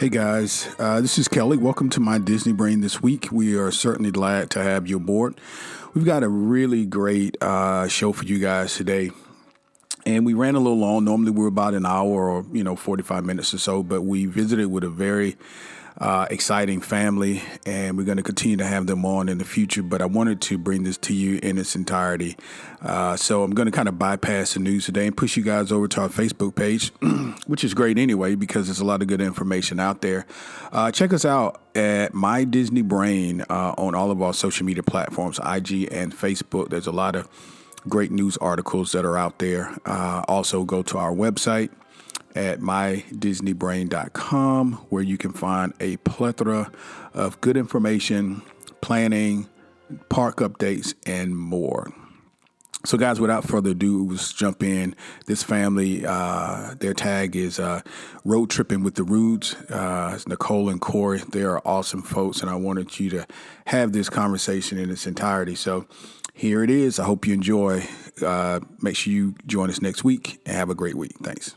Hey guys, this is Kelly. Welcome to my Disney Brain this week. We are certainly glad to have you aboard. We've got a really great show for you guys today. And we ran a little long. Normally we're about an hour or 45 minutes or so, but we visited with a very exciting family, and we're going to continue to have them on in the future. But I wanted to bring this to you in its entirety. So I'm going to kind of bypass the news today and push you guys over to our Facebook page, which is great anyway because there's a lot of good information out there. Check us out at My Disney Brain on all of our social media platforms, IG and Facebook. There's a lot of great news articles that are out there. Also, go to our website at mydisneybrain.com, where you can find a plethora of good information, planning, park updates, and more. So, guys, without further ado, let's jump in. This family, their tag is Road Tripping with the Roots. It's Nicole and Corey. They are awesome folks, and I wanted you to have this conversation in its entirety. So here it is. I hope you enjoy. Make sure you join us next week and have a great week. Thanks.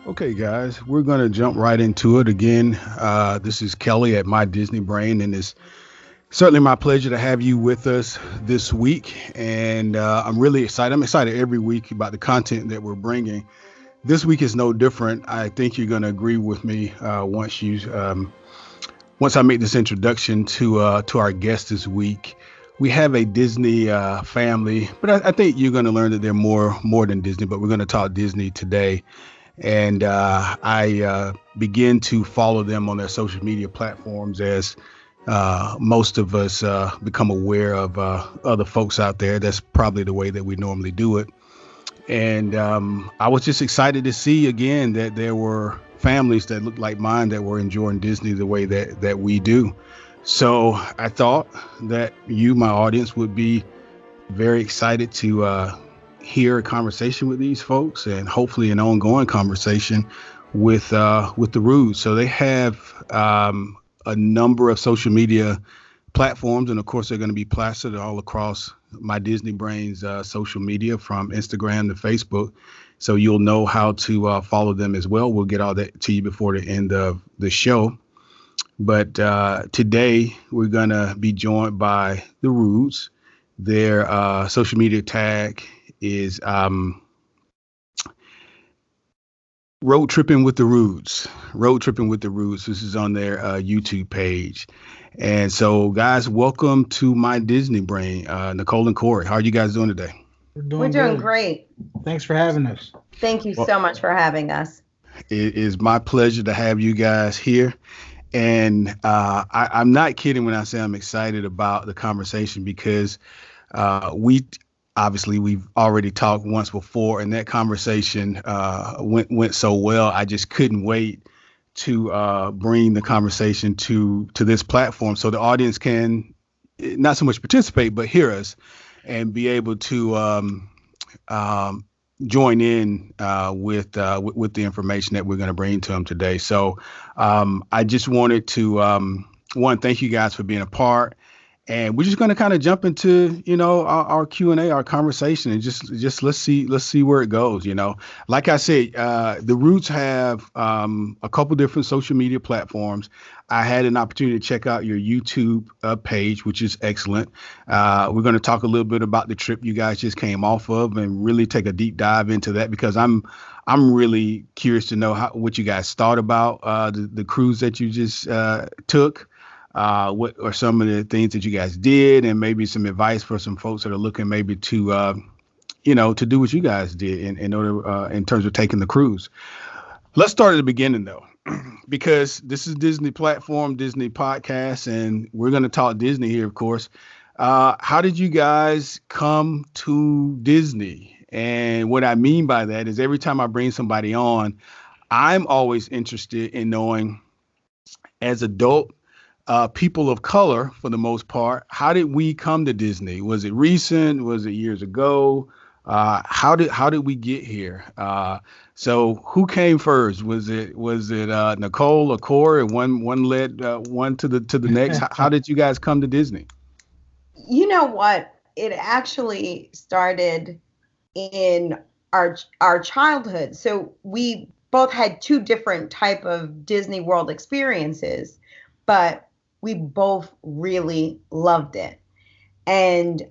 Okay, guys, we're going to jump right into it again. This is Kelly at My Disney Brain, and it's certainly my pleasure to have you with us this week. And I'm really excited. I'm excited every week about the content that we're bringing. This week is no different. I think you're going to agree with me once I make this introduction to our guest this week. We have a Disney family, but I think you're going to learn that they're more than Disney. But we're going to talk Disney today. And I begin to follow them on their social media platforms as most of us become aware of other folks out there. That's probably the way that we normally do it. And I was just excited to see again that there were families that looked like mine that were enjoying Disney the way that we do. So I thought that you, my audience, would be very excited to hear a conversation with these folks, and hopefully an ongoing conversation with the Roots. So they have a number of social media platforms, and of course they're going to be plastered all across My Disney Brain's social media, from Instagram to Facebook. So you'll know how to follow them as well. We'll get all that to you before the end of the show. But today we're going to be joined by the Roots. Their social media tag is Road Tripping with the Roots. Road Tripping with the Roots. This is on their YouTube page. And so, guys, welcome to My Disney Brain. Nicole and Corey, how are you guys doing today? We're doing great. Thanks for having us. Thank you so much for having us. It is my pleasure to have you guys here. And I'm not kidding when I say I'm excited about the conversation, because we've already talked once before, and that conversation went so well. I just couldn't wait to bring the conversation to this platform so the audience can not so much participate, but hear us and be able to join in with the information that we're going to bring to them today. So I just wanted to thank you guys for being a part. And we're just going to kind of jump into, our Q&A, our conversation, and just let's see where it goes. Like I said, the Roots have a couple different social media platforms. I had an opportunity to check out your YouTube page, which is excellent. We're going to talk a little bit about the trip you guys just came off of and really take a deep dive into that, because I'm really curious to know what you guys thought about the cruise that you just took. What are some of the things that you guys did, and maybe some advice for some folks that are looking maybe to do what you guys did in order in terms of taking the cruise. Let's start at the beginning, though, because this is Disney platform, Disney podcast, and we're going to talk Disney here, of course. How did you guys come to Disney? And what I mean by that is, every time I bring somebody on, I'm always interested in knowing, as adult people of color, for the most part, how did we come to Disney? Was it recent? Was it years ago? How did we get here? So who came first? Was it Nicole or Corey? One led one to the next. How did you guys come to Disney? You know what? It actually started in our childhood. So we both had two different type of Disney World experiences, but we both really loved it. And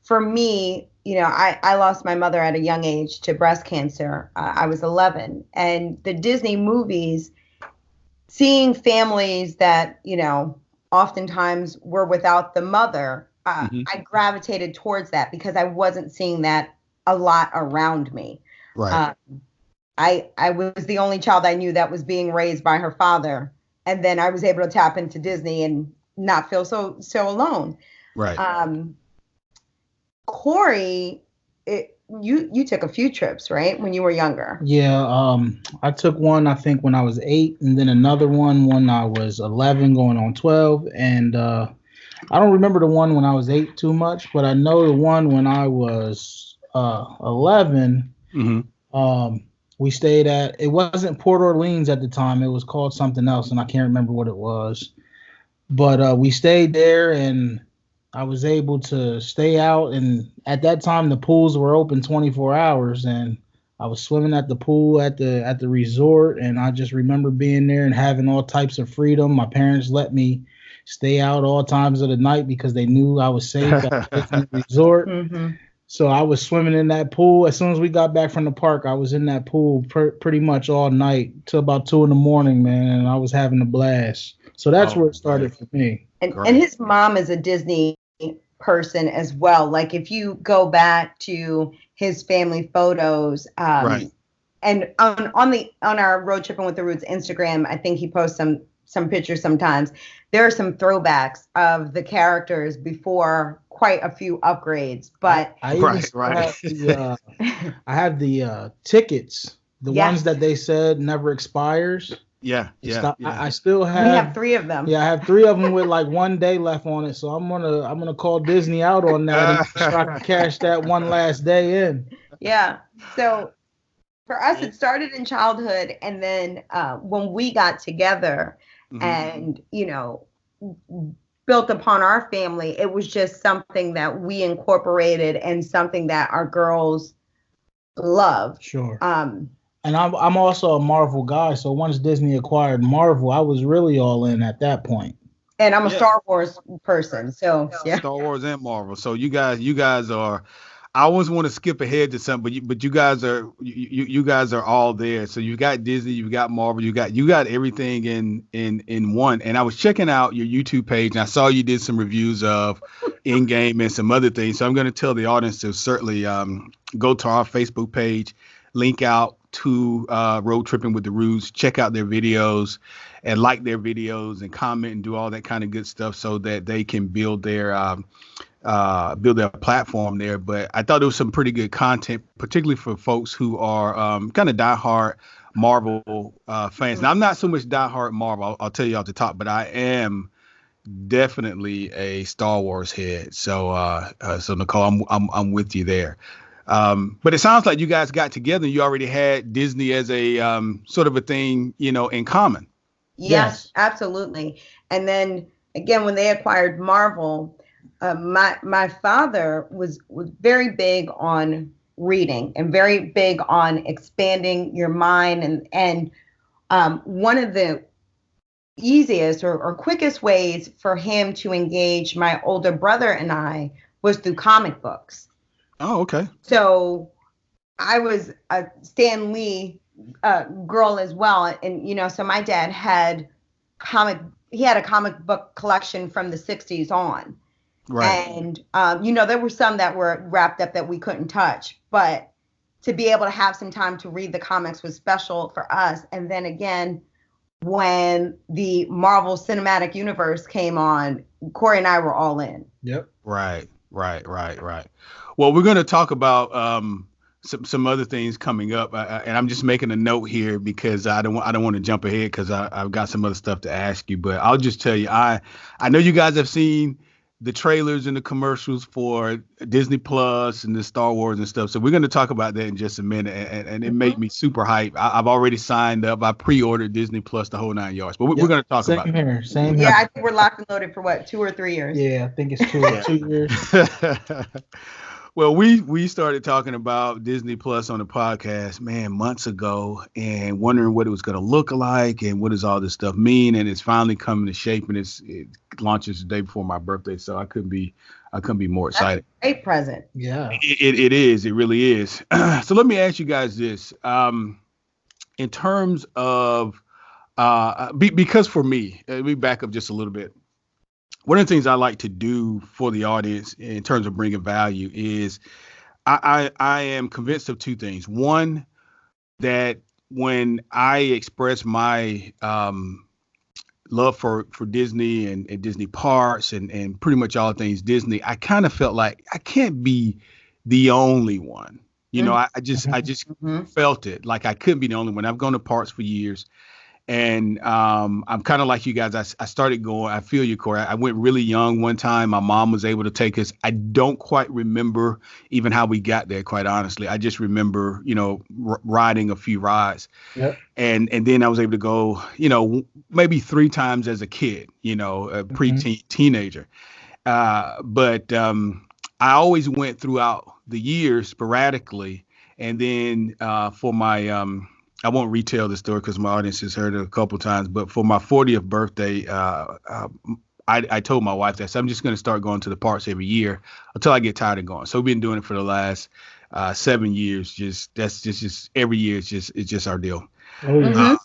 for me, I lost my mother at a young age to breast cancer. I was 11, and the Disney movies, seeing families that oftentimes were without the mother, Hmm. I gravitated towards that because I wasn't seeing that a lot around me. Right. Uh, I was the only child I knew that was being raised by her father, and then I was able to tap into Disney and not feel so alone. Right. Um, Corey, you took a few trips, right, when you were younger? Yeah, I took one I think when I was 8, and then another one when I was 11, going on 12, and I don't remember the one when I was 8 too much, but I know the one when I was 11. Hmm. We stayed at, it wasn't Port Orleans at the time; it was called something else, and I can't remember what it was. But we stayed there, and I was able to stay out. And at that time, the pools were open 24 hours, and I was swimming at the pool at the resort. And I just remember being there and having all types of freedom. My parents let me stay out all times of the night because they knew I was safe at the Disney resort. Mm-hmm. So I was swimming in that pool. As soon as we got back from the park, I was in that pool pretty much all night till about 2 in the morning, man. And I was having a blast. So that's Oh, where it started great. for me. And Great. his mom is a Disney person as well. Like if you go back to his family photos, Right. and on our Road Tripping with the Roots Instagram, I think he posts some pictures sometimes. There are some throwbacks of the characters before quite a few upgrades, but I even Right. still Right. have the I have the tickets, the ones yes, that they said never expires. Yeah. It's Yeah. not, Yeah. I still we have have. 3 of them. Yeah, I have 3 of them with like one day left on it. So I'm gonna call Disney out on that and make sure I can cash that one last day in. Yeah. So for us, it started in childhood, and then when we got together Hmm. and built upon our family, it was just something that we incorporated and something that our girls love. Sure. Um, And I'm also a Marvel guy, so once Disney acquired Marvel, I was really all in at that point. and I'm a Yeah. Star Wars person, so yeah. Star Wars and Marvel. So you guys are. I always want to skip ahead to something, but you guys are you guys are all there. So you got Disney, you got Marvel, you got everything in one. And I was checking out your YouTube page, and I saw you did some reviews of Endgame and some other things. So I'm going to tell the audience to certainly go to our Facebook page, link out to Road Tripping with the Roots, check out their videos, and like their videos and comment and do all that kind of good stuff so that they can build their platform there. But I thought there was some pretty good content, particularly for folks who are kind of diehard Marvel fans. Now I'm not so much diehard Marvel, I'll tell you off the top, but I am definitely a Star Wars head. So Nicole, I'm with you there. But it sounds like you guys got together and you already had Disney as a sort of a thing, in common. Yes, Yes. absolutely. And then again, when they acquired Marvel, my father was very big on reading and very big on expanding your mind, and one of the easiest or quickest ways for him to engage my older brother and I was through comic books. Oh, okay. So I was a Stan Lee girl as well, and so my dad had comic. He had a comic book collection from the '60s on, Right. and there were some that were wrapped up that we couldn't touch, but to be able to have some time to read the comics was special for us. And then again, when the Marvel Cinematic Universe came on, Corey and I were all in. Yep. Right. Right. Right. Right. Well, we're going to talk about some other things coming up, and I'm just making a note here because I don't want to jump ahead because I've got some other stuff to ask you. But I'll just tell you, I know you guys have seen the trailers and the commercials for Disney Plus and the Star Wars and stuff. So we're going to talk about that in just a minute. And it made me super hype. I've already signed up. I pre-ordered Disney Plus, the whole 9 yards. But we're going to talk about it. Same Yeah, here. I think we're locked and loaded for what, 2 or 3 years? Yeah, I think it's 2 years. Well, we started talking about Disney Plus on the podcast, man, months ago, and wondering what it was going to look like and what does all this stuff mean. And it's finally coming to shape, and it launches the day before my birthday, so I couldn't be more excited. That's a great present. Yeah, it is. It really is. So let me ask you guys this: in terms of because for me, let me back up just a little bit. One of the things I like to do for the audience in terms of bringing value is I am convinced of 2 things. One, that when I express my love for Disney and Disney parks and pretty much all things Disney, I kind of felt like I can't be the only one. You know, I just felt it like I couldn't be the only one. I've gone to parks for years. And I'm kind of like you guys. I started going. I feel you, Corey. I went really young one time. My mom was able to take us. I don't quite remember even how we got there, quite honestly. I just remember, riding a few rides. Yep. And then I was able to go, maybe 3 times as a kid, a pre-teen teenager. But I always went throughout the years sporadically. And then for my I won't retell the story because my audience has heard it a couple of times, but for my 40th birthday, I told my wife that, so I'm just going to start going to the parks every year until I get tired of going. So we've been doing it for the last 7 years. Just every year. It's just our deal. But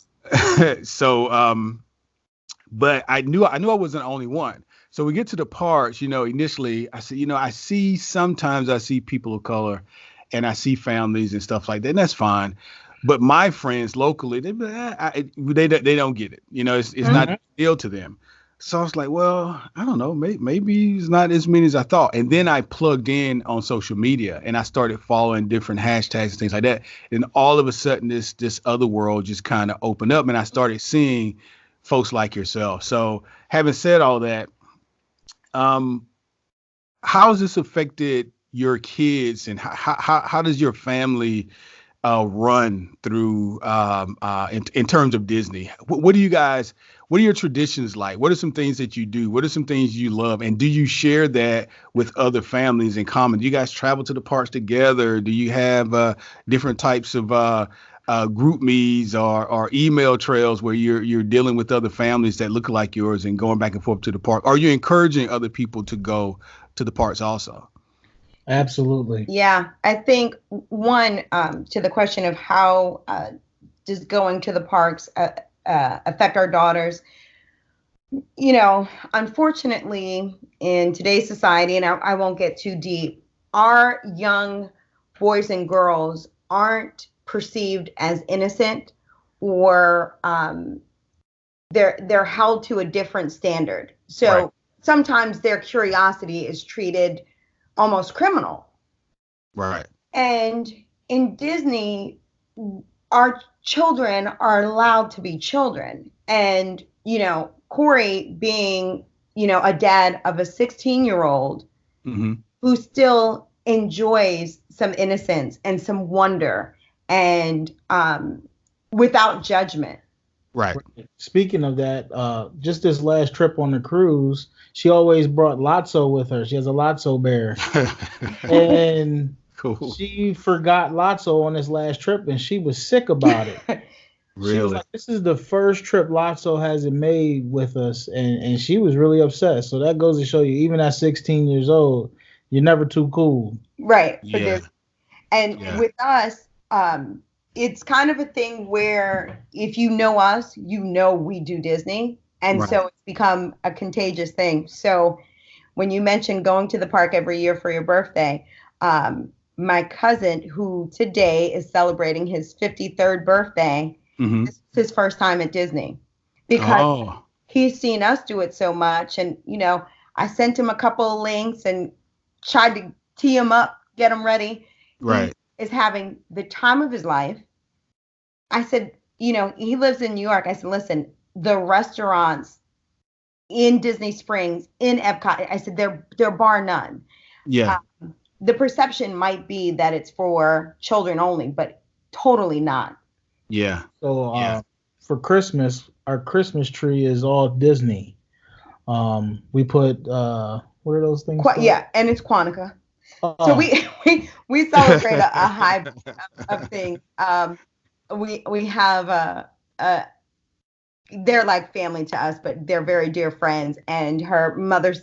I knew I wasn't the only one. So we get to the parks, initially I said, sometimes I see people of color and I see families and stuff like that. And that's fine. But my friends locally, they don't get it. It's not a deal to them. So I was like, well, I don't know, maybe it's not as many as I thought. And then I plugged in on social media and I started following different hashtags and things like that. And all of a sudden, this other world just kind of opened up, and I started seeing folks like yourself. So having said all that, how has this affected your kids, and how does your family run through in terms of Disney? What are your traditions like? What are some things that you do? What are some things you love? And do you share that with other families in common? Do you guys travel to the parks together? Do you have different types of group meets or email trails where you're dealing with other families that look like yours and going back and forth to the park? Are you encouraging other people to go to the parks also? Absolutely. Yeah, I think one, to the question of how does going to the parks affect our daughters? Unfortunately, in today's society, and I won't get too deep, our young boys and girls aren't perceived as innocent, or they're held to a different standard. So sometimes their curiosity is treated almost criminal. Right. And in Disney, our children are allowed to be children. And, Corey being, a dad of a 16-year-old who still enjoys some innocence and some wonder and without judgment. Right. Speaking of that, just this last trip on the cruise, she always brought Lotso with her. She has a Lotso bear. And cool. She forgot Lotso on this last trip, and she was sick about it. Really? She was like, this is the first trip Lotso hasn't made with us, and she was really upset. So that goes to show you, even at 16 years old, you're never too cool. Right. For this. And with us, it's kind of a thing where if you know us, we do Disney. And so it's become a contagious thing. So when you mentioned going to the park every year for your birthday, my cousin, who today is celebrating his 53rd birthday, this is his first time at Disney because he's seen us do it so much. And, I sent him a couple of links and tried to tee him up, get him ready. Right. He is having the time of his life. I said, he lives in New York. I said, listen, the restaurants in Disney Springs, in Epcot. I said they're bar none. Yeah. The perception might be that it's for children only, but totally not. Yeah. So for Christmas, our Christmas tree is all Disney. We put what are those things called? Yeah, and it's Quantica. So we celebrate a high of things. We have they're like family to us, but they're very dear friends. And her mother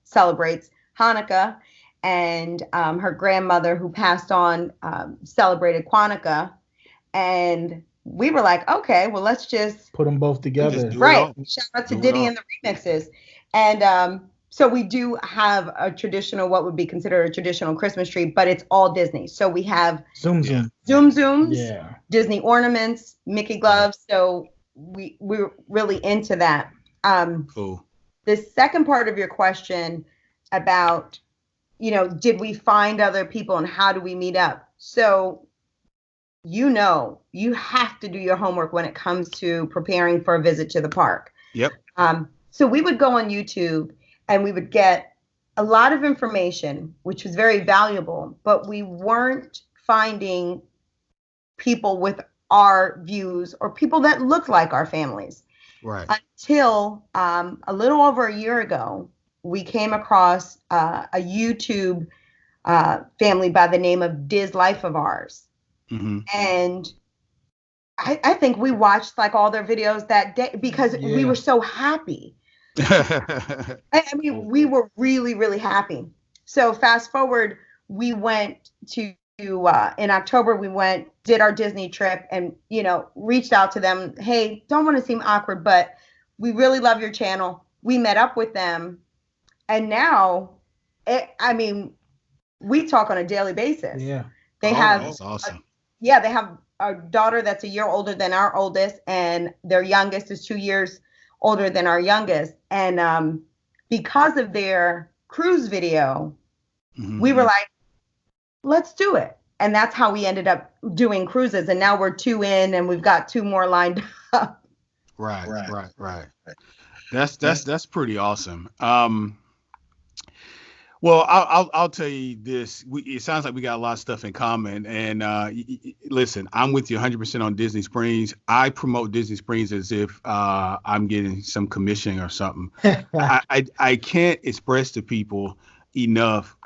celebrates Hanukkah, and her grandmother, who passed on, celebrated Kwanzaa. And we were like, okay, well, let's just put them both together. Right. Shout out to Diddy and the remixes. And so we do have a traditional, what would be considered a traditional Christmas tree, but it's all Disney. So we have Zoom Zooms, Disney ornaments, Mickey gloves. So we're really into that. Cool. The second part of your question about, did we find other people and how do we meet up? So, you have to do your homework when it comes to preparing for a visit to the park. Yep. So we would go on YouTube and we would get a lot of information, which was very valuable, but we weren't finding people with our views or people that looked like our families. Right. Until a little over a year ago, we came across a YouTube family by the name of Diz Life of Ours. Mm-hmm. And I think we watched like all their videos that day because we were so happy. I mean, we were really, really happy. So fast forward, we went to in October, we did our Disney trip and, reached out to them. Hey, don't want to seem awkward, but we really love your channel. We met up with them. And now, we talk on a daily basis. Yeah. They have, that's awesome. they have a daughter that's a year older than our oldest, and their youngest is 2 years older than our youngest. And because of their cruise video, we were like, let's do it. And that's how we ended up doing cruises. And now we're 2 in and we've got 2 more lined up. Right. That's pretty awesome. Well, I'll tell you this. It sounds like we got a lot of stuff in common. And listen, I'm with you 100% on Disney Springs. I promote Disney Springs as if I'm getting some commission or something. I can't express to people enough.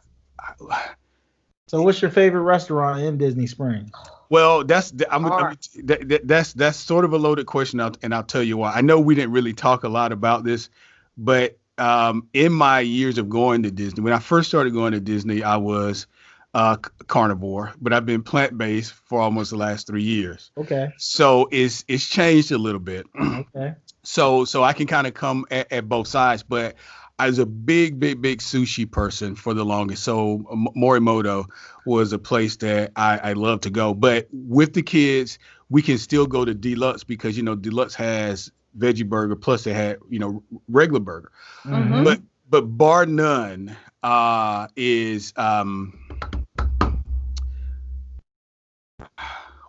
So, what's your favorite restaurant in Disney Springs? Well, that's sort of a loaded question, and I'll tell you why. I know we didn't really talk a lot about this, but in my years of going to Disney, when I first started going to Disney, I was carnivore, but I've been plant-based for almost the last 3 years. Okay. So it's changed a little bit. Okay. So I can kind of come at both sides, but I was a big sushi person for the longest. So Morimoto was a place that I love to go. But with the kids, we can still go to Deluxe because, Deluxe has veggie burger plus they had, regular burger. Mm-hmm. But bar none is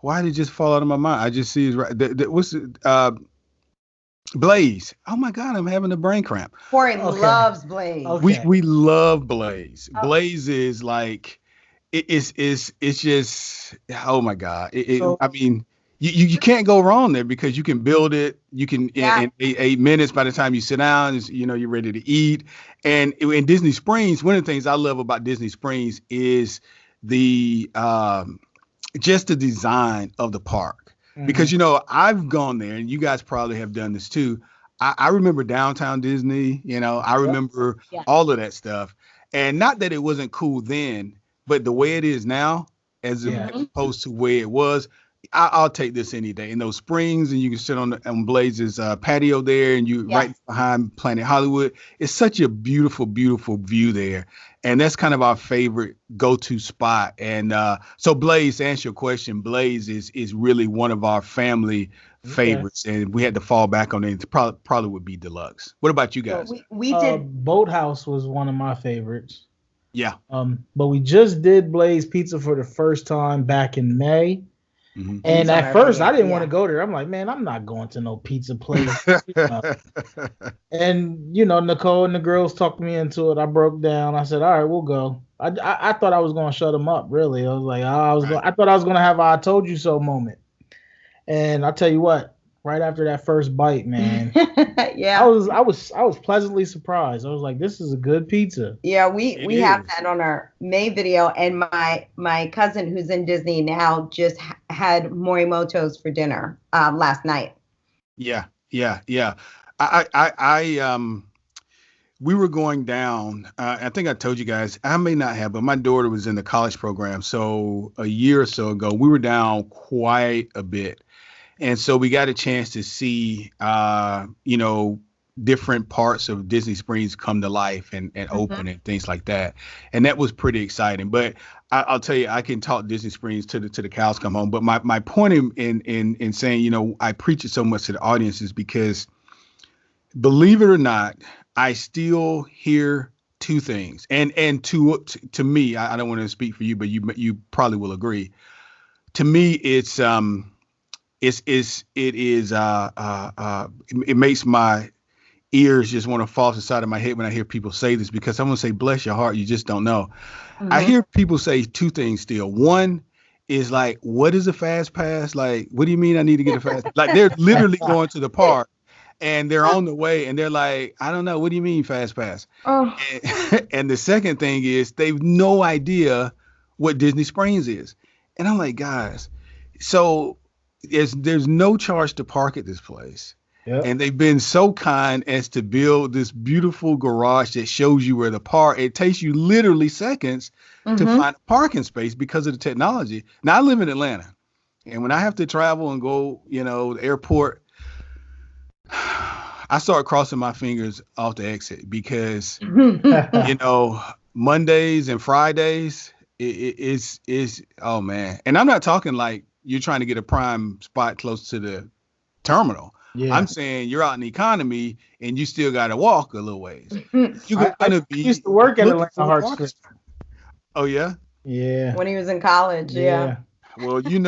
why did it just fall out of my mind? I just see it's right. What's Blaze. Oh my God, I'm having a brain cramp. Corey loves Blaze. Okay. We love Blaze. Blaze is like it's just, oh my God. You can't go wrong there because you can build it. You can in 8 minutes by the time you sit down, you're ready to eat. And in Disney Springs, one of the things I love about Disney Springs is the just the design of the park. Mm-hmm. Because, I've gone there and you guys probably have done this too. I remember Downtown Disney, I remember all of that stuff. And not that it wasn't cool then, but the way it is now, as opposed to where it was, I'll take this any day. In those springs, and you can sit on Blaze's patio there, and you right behind Planet Hollywood. It's such a beautiful, beautiful view there. And that's kind of our favorite go-to spot. And so Blaze, to answer your question, Blaze is really one of our family favorites. And we had to fall back on it. It probably would be Deluxe. What about you guys? We did. Boathouse was one of my favorites. Yeah. But we just did Blaze Pizza for the first time back in May. And Pizza at first, I Murphy, didn't want to go there. I'm like, man, I'm not going to no pizza place. And Nicole and the girls talked me into it. I broke down. I said, all right, we'll go. I thought I was going to shut them up. Really, I was like, I thought I was going to have a "I told you so" moment. And I'll tell you what, right after that first bite, man, yeah, I was pleasantly surprised. I was like, this is a good pizza. yeah. We have that on our main video, and my cousin who's in Disney now just had morimotos for dinner last night. Yeah. We were going down. I think I told you guys, I may not have, but my daughter was in the college program. So a year or so ago, we were down quite a bit. And so we got a chance to see, different parts of Disney Springs come to life and open and things like that. And that was pretty exciting. But I'll tell you, I can talk Disney Springs to the cows come home. But my point in saying, I preach it so much to the audience is because, believe it or not, I still hear two things. And to me, I don't want to speak for you, but you probably will agree. To me, it makes my ears just want to fall to the side of my head when I hear people say this, because I'm going to say, bless your heart, you just don't know. I hear people say two things still. One is like, what is a fast pass? Like, what do you mean I need to get a fast pass? Like, they're literally going to the park and they're on the way and they're like, I don't know. What do you mean fast pass? Oh. And the second thing is they've no idea what Disney Springs is. And I'm like, guys, so there's no charge to park at this place. Yep. And they've been so kind as to build this beautiful garage that shows you where to park. It takes you literally seconds to find a parking space because of the technology. Now, I live in Atlanta, and when I have to travel and go, the airport, I start crossing my fingers off the exit because, Mondays and Fridays, it's oh man. And I'm not talking like you're trying to get a prime spot close to the terminal. Yeah. I'm saying you're out in the economy and you still got to walk a little ways. You're going to be used to work at Atlanta Hearts. Oh, yeah? Yeah. When he was in college, yeah. Well, then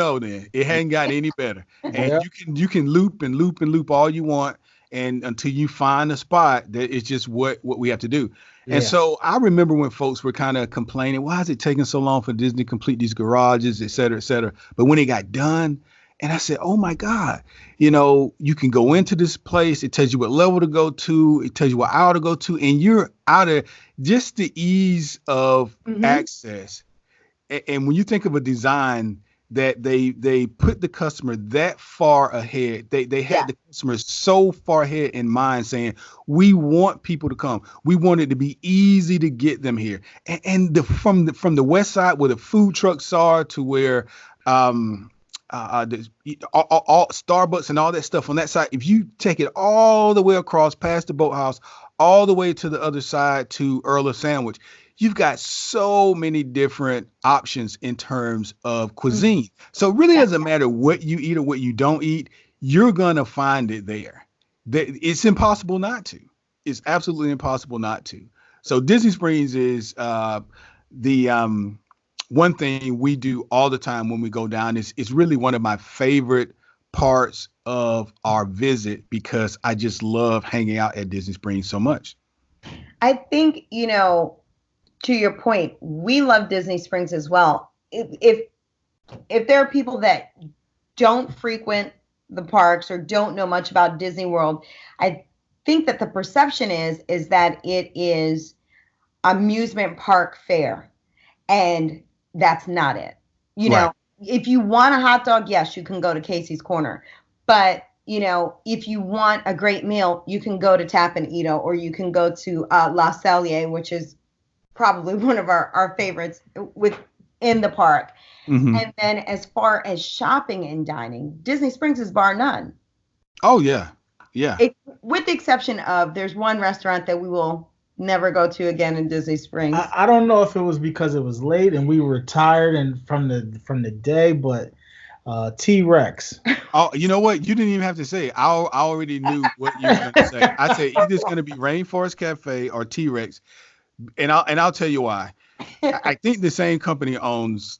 it hadn't gotten any better. And you can loop and loop and loop all you want, and until you find a spot that is just what we have to do. Yeah. And so I remember when folks were kind of complaining, why is it taking so long for Disney to complete these garages, et cetera, et cetera. But when it got done, and I said, oh, my God, you can go into this place. It tells you what level to go to. It tells you what aisle to go to. And you're out of just the ease of access. And when you think of a design that they put the customer that far ahead, they had the customer so far ahead in mind, saying, we want people to come. We want it to be easy to get them here. And from the west side where the food trucks are to where all Starbucks and all that stuff on that side, if you take it all the way across past the boathouse, all the way to the other side to Earl of Sandwich, you've got so many different options in terms of cuisine. So it really doesn't matter what you eat or what you don't eat, you're going to find it there. It's impossible not to. It's absolutely impossible not to. So Disney Springs is the one thing we do all the time when we go down. It's really one of my favorite parts of our visit because I just love hanging out at Disney Springs so much. I think, to your point, we love Disney Springs as well. If there are people that don't frequent the parks or don't know much about Disney World, I think that the perception is that it is amusement park fare, and that's not it. If you want a hot dog, yes, you can go to Casey's Corner. But, if you want a great meal, you can go to Tap and Edo, or you can go to La Cellier, which is probably one of our favorites within the park. And then as far as shopping and dining, Disney Springs is bar none. Oh, yeah. Yeah. With the exception of there's one restaurant that we will never go to again in Disney Springs. I don't know if it was because it was late and we were tired and from the day, but T-Rex. Oh, you know what? You didn't even have to say it. I already knew what you were going to say. I said either it's going to be Rainforest Cafe or T-Rex, and I'll tell you why. I think the same company owns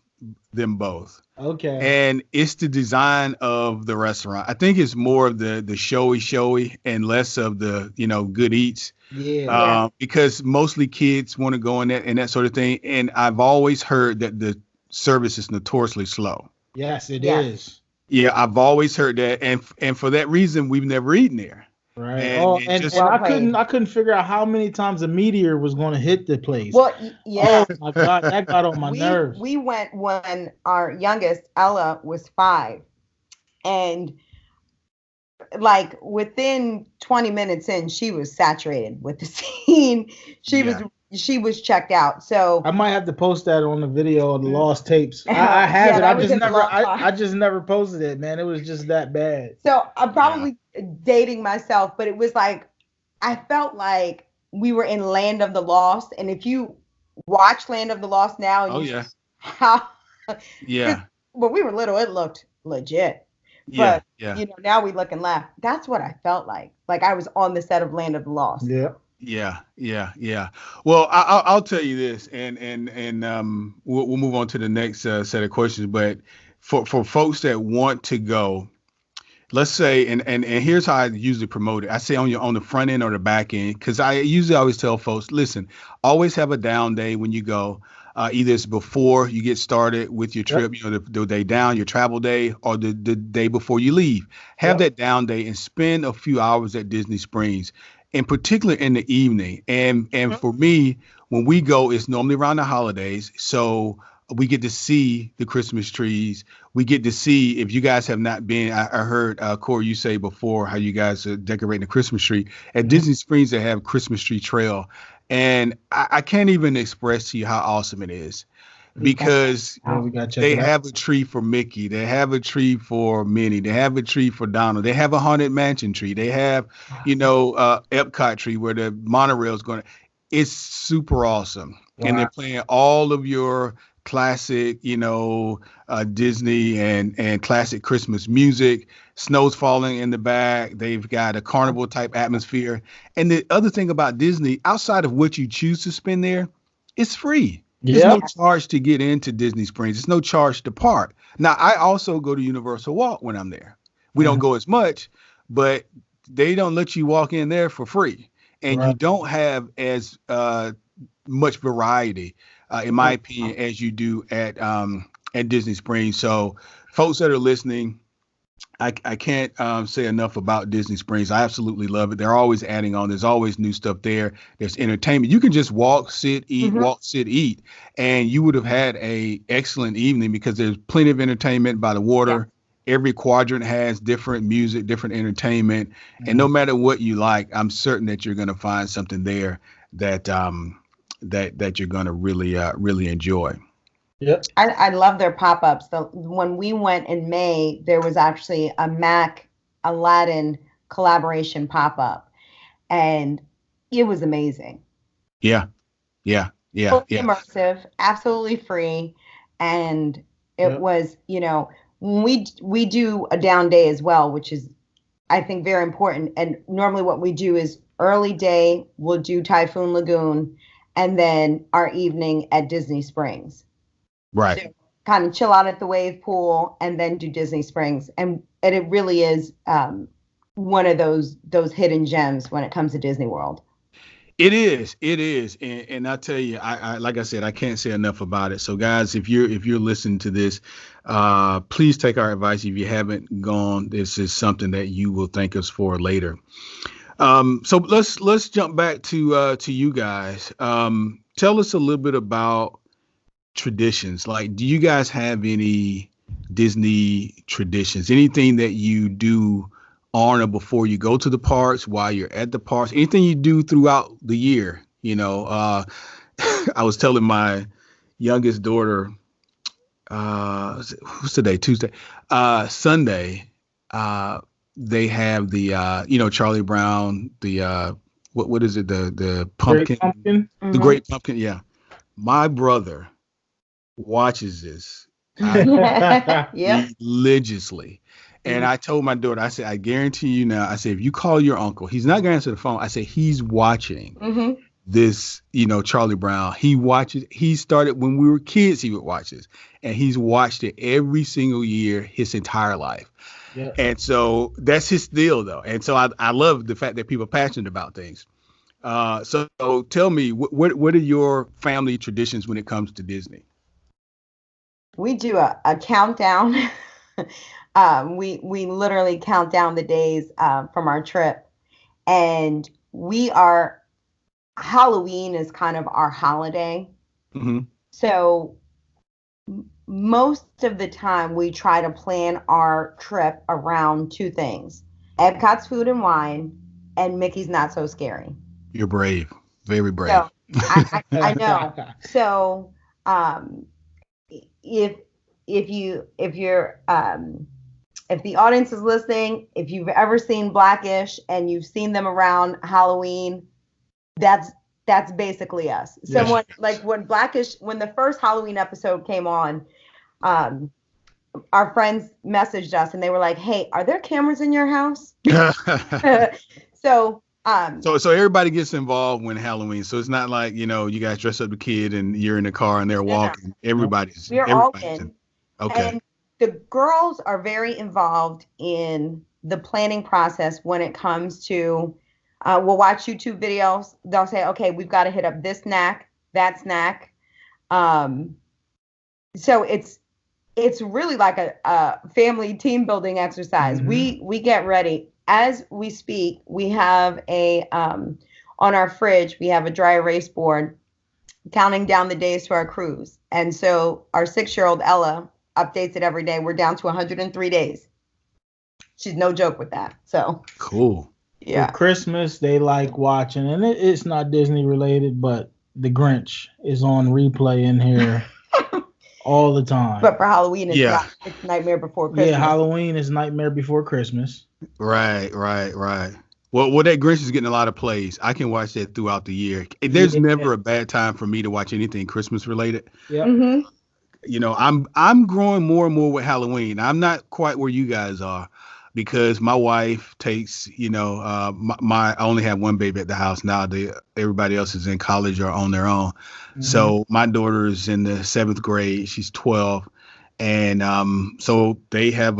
them both. Okay. And it's the design of the restaurant. I think it's more of the showy and less of the, good eats. Yeah. Yeah. Because mostly kids want to go in that and that sort of thing. And I've always heard that the service is notoriously slow. Yes, it Yes. is. Yeah, I've always heard that, and for that reason, we've never eaten there. Right. And Oh, it and just, and Well I played. couldn't figure out how many times a meteor was going to hit the place. Well, Oh yeah. my God, that got on my nerves. We went when our youngest Ella was 5, and like within 20 minutes in, she was saturated with the scene. Yeah. She was checked out. So I might have to post that on the video of the lost tapes. I have Yeah, it. that was in the long I just never posted it, man. It was just that bad. so I'm probably dating myself, but it was like I felt like we were in Land of the Lost. And if you watch Land of the Lost now, and oh you yeah, how yeah, when we were little, it looked legit. yeah, But yeah, now we look and laugh. That's what I felt like. Like I was on the set of Land of the Lost. Yeah. yeah. Well, I'll tell you this, and we'll move on to the next set of questions. But for folks that want to go, let's say, and here's how I usually promote it. I say on the front end or the back end, because I usually always tell folks, listen, always have a down day when you go. Either it's before you get started with your trip, the day down, your travel day, or the day before you leave. Have that down day and spend a few hours at Disney Springs, in particular in the evening. And for me, when we go, it's normally around the holidays, so we get to see the Christmas trees. We get to see, if you guys have not been, I heard Corey, you say before how you guys are decorating the Christmas tree at Disney Springs. They have Christmas tree trail, and I can't even express to you how awesome it is, because We gotta check they it out. have a tree for Mickey, they have a tree for Minnie, they have a tree for Donald, they have a Haunted Mansion tree, they have, Epcot tree where the monorail is going to. It's super awesome, and they're playing all of your classic, Disney and classic Christmas music. Snow's falling in the back. They've got a carnival type atmosphere. And the other thing about Disney, outside of what you choose to spend there, it's free. There's no charge to get into Disney Springs. There's no charge to park. Now, I also go to Universal Walk when I'm there. We don't go as much, but they don't let you walk in there for free. And you don't have as much variety, in my opinion, as you do at Disney Springs. So folks that are listening, I can't say enough about Disney Springs. I absolutely love it. They're always adding on. There's always new stuff there. There's entertainment. You can just walk, sit, eat, walk, sit, eat, and you would have had a excellent evening, because there's plenty of entertainment by the water. Every quadrant has different music, different entertainment, and no matter what you like, I'm certain that you're going to find something there that that you're going to really enjoy. Yep. I love their pop-ups. When we went in May, there was actually a Mac Aladdin collaboration pop-up, and it was amazing. Yeah. Immersive, absolutely free, and it was, we do a down day as well, which is, I think, very important. And normally what we do is early day, we'll do Typhoon Lagoon, and then our evening at Disney Springs. Right. So kind of chill out at the wave pool and then do Disney Springs. And it really is one of those hidden gems when it comes to Disney World. It is. And I tell you, I like I said, I can't say enough about it. So guys, if you're listening to this, please take our advice. If you haven't gone, this is something that you will thank us for later. So let's jump back to you guys. Tell us a little bit about traditions. Like, do you guys have any Disney traditions? Anything that you do on or before you go to the parks, while you're at the parks, anything you do throughout the year? I was telling my youngest daughter, what's today? Tuesday, Sunday, they have the, Charlie Brown, the, what is it? The pumpkin, the Great Pumpkin. Yeah. My brother watches this religiously. And I told my daughter, I said, I guarantee you now, I said, if you call your uncle, he's not going to answer the phone. I said, he's watching. this, Charlie Brown. He started when we were kids, he would watch this, and he's watched it every single year his entire life. Yeah. And so that's his deal, though. And so I love the fact that people are passionate about things. So tell me, what are your family traditions when it comes to Disney? We do a countdown. We literally count down the days from our trip, and Halloween is kind of our holiday. Mm-hmm. So most of the time we try to plan our trip around two things: Epcot's Food and Wine and Mickey's Not So Scary. You're brave, very brave. So I know. So if the audience is listening, if you've ever seen Blackish and you've seen them around Halloween, that's basically us. Someone like when the first Halloween episode came on, our friends messaged us and they were like, "Hey, are there cameras in your house?" So everybody gets involved when Halloween. So it's not like, you guys dress up the kid and you're in the car and they're walking. We're all in. Okay. And the girls are very involved in the planning process when it comes to, we'll watch YouTube videos. They'll say, okay, we've got to hit up this snack, that snack. So it's really like a family team building exercise. Mm-hmm. We get ready. As we speak, we have on our fridge, we have a dry erase board counting down the days to our cruise. And so our 6-year-old Ella updates it every day. We're down to 103 days. She's no joke with that. So cool. Yeah. For Christmas, they like watching, and it's not Disney related, but The Grinch is on replay in here all the time. But for Halloween, it's Nightmare Before Christmas. Yeah, Halloween is Nightmare Before Christmas. Right. Well, that Grinch is getting a lot of plays. I can watch that throughout the year. There's never a bad time for me to watch anything Christmas related. Yeah. Mm-hmm. I'm growing more and more with Halloween. I'm not quite where you guys are because my wife takes, I only have one baby at the house now. Everybody else is in college or on their own. Mm-hmm. So my daughter is in the 7th grade. She's 12. And so they have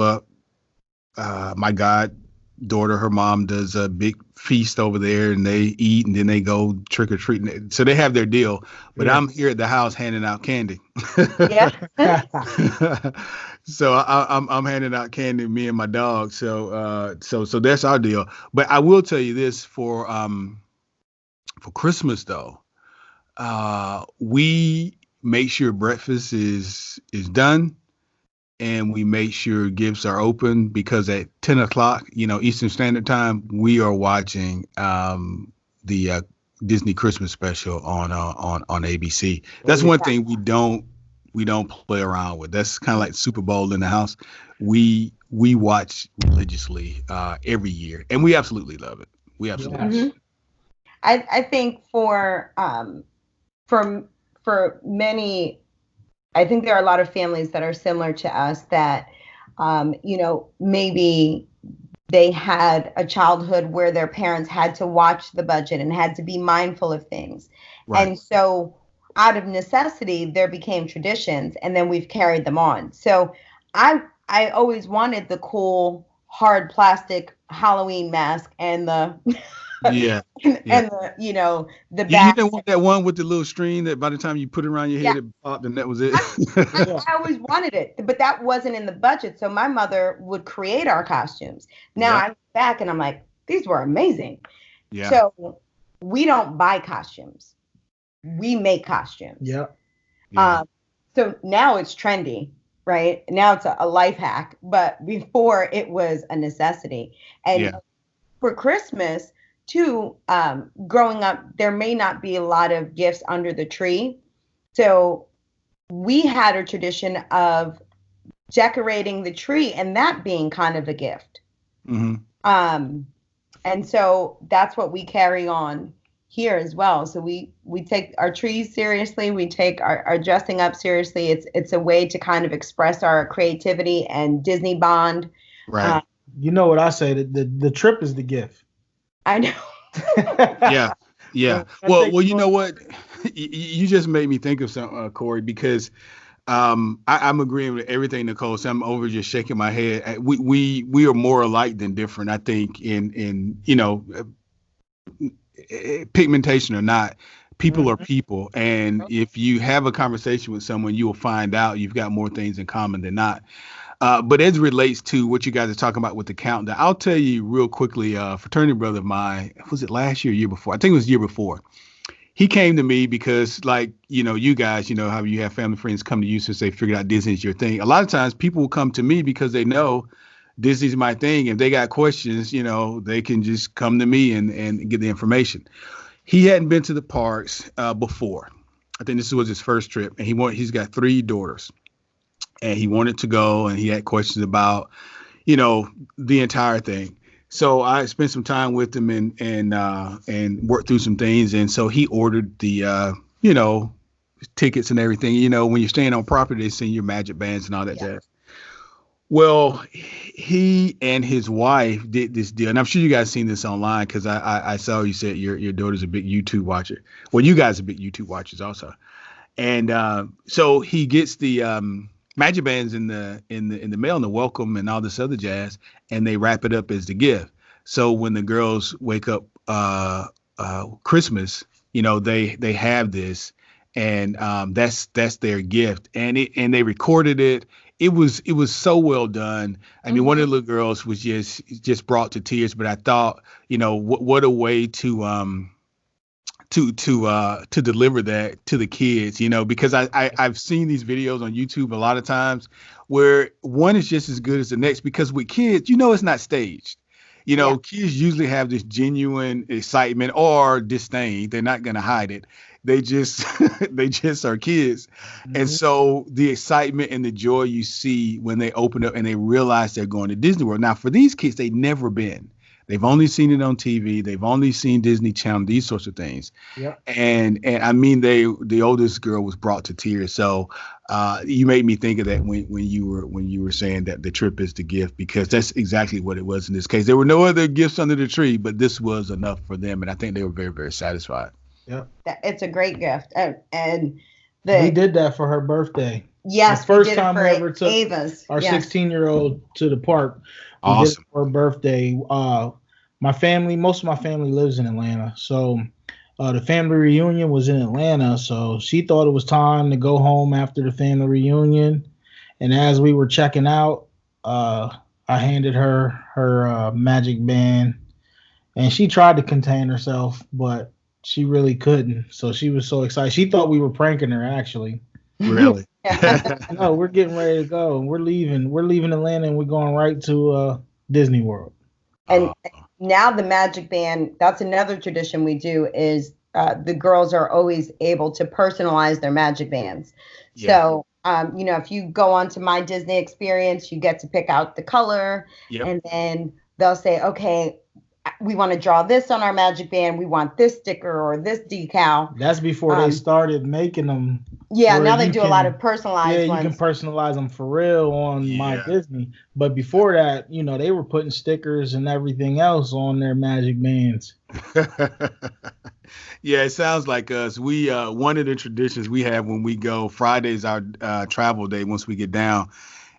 my goddaughter, her mom does a big feast over there and they eat and then they go trick or treating. So they have their deal, but I'm here at the house handing out candy. Yeah. So I'm handing out candy, me and my dog. So that's our deal. But I will tell you this for Christmas though, we make sure breakfast is done. And we make sure gifts are open because at 10 o'clock, Eastern Standard Time, we are watching the Disney Christmas special on ABC. That's one thing we don't play around with. That's kind of like Super Bowl in the house. We watch religiously every year, and we absolutely love it. We absolutely love it. I think for many. I think there are a lot of families that are similar to us that, maybe they had a childhood where their parents had to watch the budget and had to be mindful of things. Right. And so out of necessity, there became traditions and then we've carried them on. So I always wanted the cool, hard plastic Halloween mask and the... and the the back. You didn't want that one with the little string that by the time you put it around your head, it popped and that was it. I always wanted it, but that wasn't in the budget. So my mother would create our costumes. Now I'm back and I'm like, these were amazing. Yeah. So we don't buy costumes. We make costumes. Yeah. So now it's trendy, right? Now it's a life hack, but before it was a necessity. And for Christmas, too, growing up, there may not be a lot of gifts under the tree. So we had a tradition of decorating the tree and that being kind of a gift. Mm-hmm. And so that's what we carry on here as well. So we take our trees seriously. We take our dressing up seriously. It's a way to kind of express our creativity and Disney bond. Right. You know what I say, the trip is the gift. I know. Yeah. Yeah. Well, you know what? You just made me think of something, Corey, because I'm agreeing with everything Nicole said. I'm over just shaking my head. We are more alike than different, I think, in pigmentation or not. People are people, and if you have a conversation with someone, you will find out you've got more things in common than not. But as it relates to what you guys are talking about with the countdown, I'll tell you real quickly. Fraternity brother of mine, was it last year, year before? I think it was the year before. He came to me because, like, you guys, how you have family friends come to you since they figured out Disney's your thing. A lot of times people will come to me because they know Disney's my thing. If they got questions, they can just come to me and get the information. He hadn't been to the parks before. I think this was his first trip, and he's got 3 daughters, and he wanted to go, and he had questions about, the entire thing. So I spent some time with him and worked through some things, and so he ordered the tickets and everything. When you're staying on property, they send your magic bands and all that jazz. Well, he and his wife did this deal, and I'm sure you guys seen this online because I saw you said your daughter's a big YouTube watcher. Well, you guys are big YouTube watchers also, and so he gets the magic bands in the mail and the welcome and all this other jazz, and they wrap it up as the gift. So when the girls wake up Christmas, they have this, and that's their gift, and they recorded it. It was so well done. I mean, one of the little girls was just brought to tears. But I thought, what a way to deliver that to the kids, because I've seen these videos on YouTube a lot of times where one is just as good as the next, because with kids, it's not staged. Kids usually have this genuine excitement or disdain. They're not going to hide it. They just are kids. And so the excitement and the joy you see when they open up and they realize they're going to Disney World. Now, for these kids, they've never been. They've only seen it on TV. They've only seen Disney Channel, these sorts of things. Yeah. And I mean, the oldest girl was brought to tears. So you made me think of that when you were saying that the trip is the gift, because that's exactly what it was in this case. There were no other gifts under the tree, but this was enough for them, and I think they were very, very satisfied. Yeah, it's a great gift, and we did that for her birthday. Yes, the first time we ever took Ava's. Our 16-year-old to the park. Awesome. We did it for her birthday. Most of my family lives in Atlanta, so the family reunion was in Atlanta. So she thought it was time to go home after the family reunion. And as we were checking out, I handed her magic band, and she tried to contain herself, but she really couldn't. So she was so excited. She thought we were pranking her, actually. Really? No, we're getting ready to go. We're leaving Atlanta, and we're going right to Disney World. And now the magic band, that's another tradition we do, is the girls are always able to personalize their magic bands. Yeah. So, if you go on to My Disney Experience, you get to pick out the color, and then they'll say, okay, we want to draw this on our magic band. We want this sticker or this decal. That's before they started making them. Yeah, now they do a lot of personalized ones. You can personalize them for real on My Disney. But before that, they were putting stickers and everything else on their magic bands. Yeah, it sounds like us. We one of the traditions we have when we go, Friday's our travel day once we get down.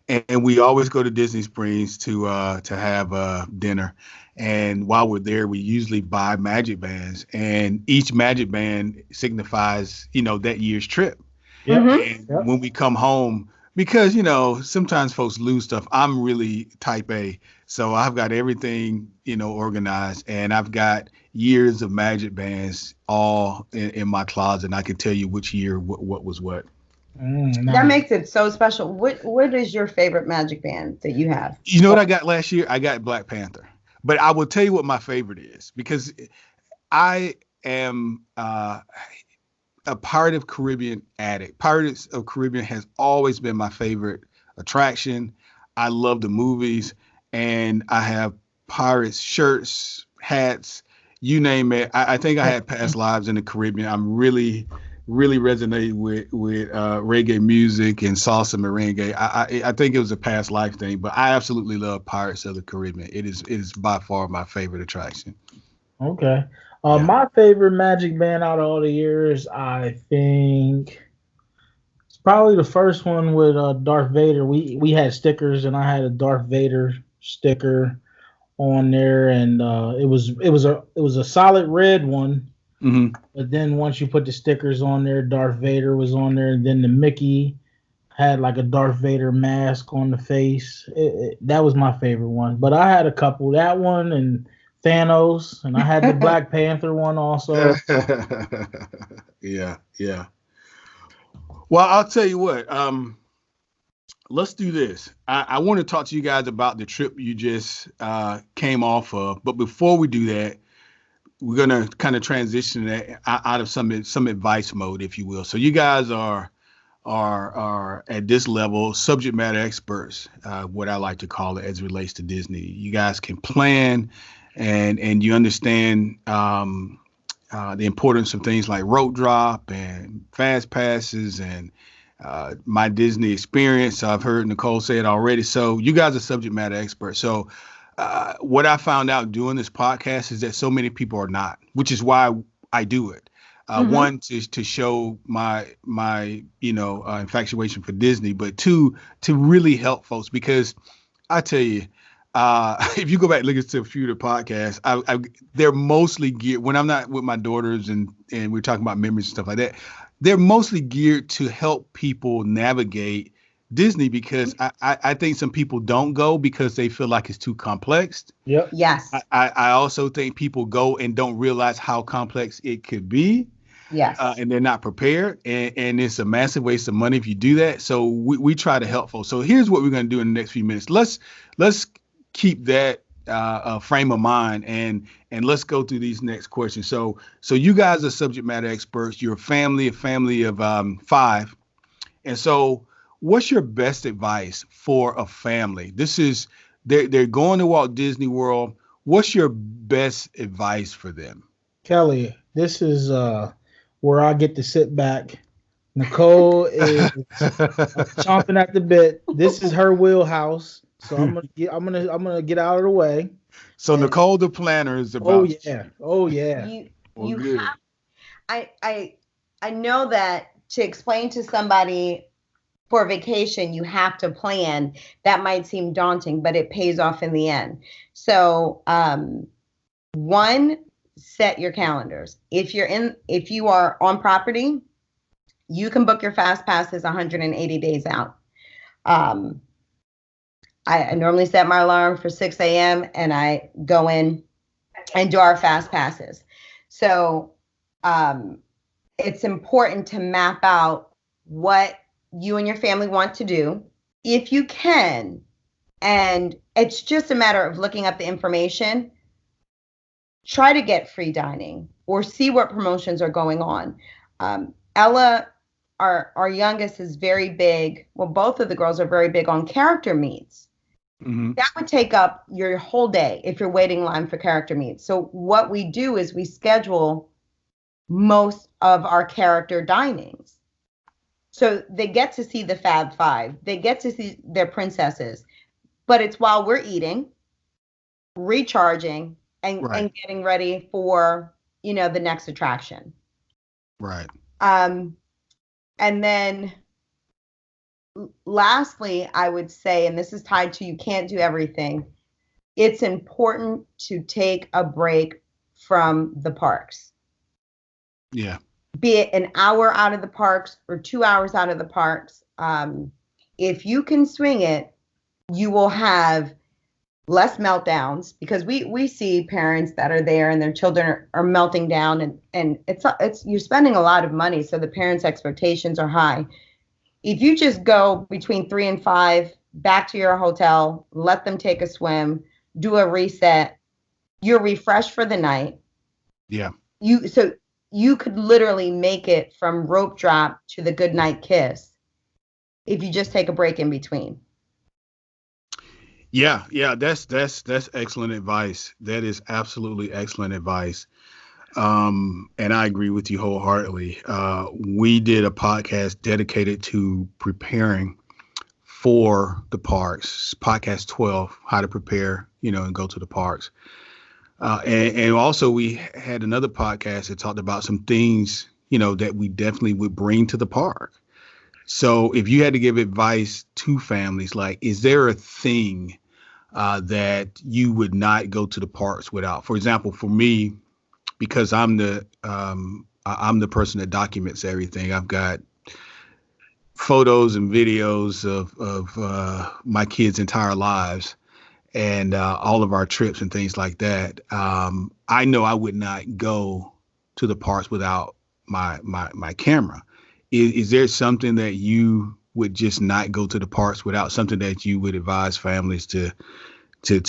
And we always go to Disney Springs to have dinner. And while we're there, we usually buy magic bands, and each magic band signifies, that year's trip. Yep. And when we come home, because, sometimes folks lose stuff. I'm really type A. So I've got everything, organized, and I've got years of magic bands all in my closet. And I can tell you which year, what was what. Nice. That makes it so special. What is your favorite magic band that you have? You know what I got last year? I got Black Panther. But I will tell you what my favorite is, because I am a Pirate of Caribbean addict. Pirates of Caribbean has always been my favorite attraction. I love the movies, and I have Pirates shirts, hats, you name it. I think I had past lives in the Caribbean. I'm really resonated with reggae music and salsa merengue. I think it was a past life thing, but I absolutely love Pirates of the Caribbean. It is by far my favorite attraction. Okay. Yeah. My favorite Magic Band out of all the years, I think it's probably the first one with Darth Vader. We had stickers, and I had a Darth Vader sticker on there, and it was a solid red one. Hmm. But then once you put the stickers on there, Darth Vader was on there, and then the Mickey had like a Darth Vader mask on the face. That was my favorite one. But I had a couple. That one and Thanos, and I had the Black Panther one also. Yeah, yeah. Well, I'll tell you what. Let's do this. I want to talk to you guys about the trip you just came off of. But before we do that, we're gonna kind of transition that out of some advice mode, if you will. So you guys are at this level subject matter experts, what I like to call it as it relates to Disney. You guys can plan, and you understand the importance of things like rope drop and fast passes and my Disney experience. I've heard Nicole say it already. So you guys are subject matter experts. So what I found out doing this podcast is that so many people are not, which is why I do it. One, to show my infatuation for Disney, but two, to really help folks, because I tell you, if you go back and listen to a few of the podcasts, they're mostly geared, when I'm not with my daughters and we're talking about memories and stuff like that, they're mostly geared to help people navigate Disney, because I think some people don't go because they feel like it's too complex. Yep. Yes. I also think people go and don't realize how complex it could be. Yes. And they're not prepared. And it's a massive waste of money if you do that. So we try to help folks. So here's what we're going to do in the next few minutes. Let's keep that frame of mind and let's go through these next questions. So you guys are subject matter experts. You're a family of 5. And so what's your best advice for a family? This is, they're going to Walt Disney World. What's your best advice for them? Kelly, this is where I get to sit back. Nicole is chomping at the bit. This is her wheelhouse. So I'm gonna get out of the way. So Nicole, the planner, is about. Oh yeah. You have. I know that to explain to somebody for vacation, you have to plan. That might seem daunting, but it pays off in the end. So, one, set your calendars. If you are on property, you can book your fast passes 180 days out. I normally set my alarm for 6 a.m. and I go in and do our fast passes. So it's important to map out what you and your family want to do, if you can. And it's just a matter of looking up the information. Try to get free dining or see what promotions are going on. Ella, our youngest, is very big. Well, both of the girls are very big on character meets. Mm-hmm. That would take up your whole day if you're waiting in line for character meets. So what we do is we schedule most of our character dinings. So they get to see the Fab Five. They get to see their princesses. But it's while we're eating, recharging, and getting ready for, the next attraction. Right. And then lastly, I would say, and this is tied to you can't do everything, it's important to take a break from the parks. Yeah. Be it an hour out of the parks or 2 hours out of the parks. If you can swing it, you will have less meltdowns, because we see parents that are there and their children are melting down, and it's you're spending a lot of money, so the parents' expectations are high. If you just go between 3 and 5 back to your hotel, let them take a swim, do a reset, you're refreshed for the night. Yeah. You could literally make it from rope drop to the goodnight kiss if you just take a break in between. Yeah, that's excellent advice. That is absolutely excellent advice. And I agree with you wholeheartedly. We did a podcast dedicated to preparing for the parks, podcast 12, how to prepare, and go to the parks. And also we had another podcast that talked about some things, that we definitely would bring to the park. So if you had to give advice to families, like, is there a thing that you would not go to the parks without? For example, for me, because I'm the person that documents everything. I've got photos and videos of my kids' entire lives and all of our trips and things like that. I know I would not go to the parks without my camera. Is there something that you would just not go to the parks without? Something that you would advise families to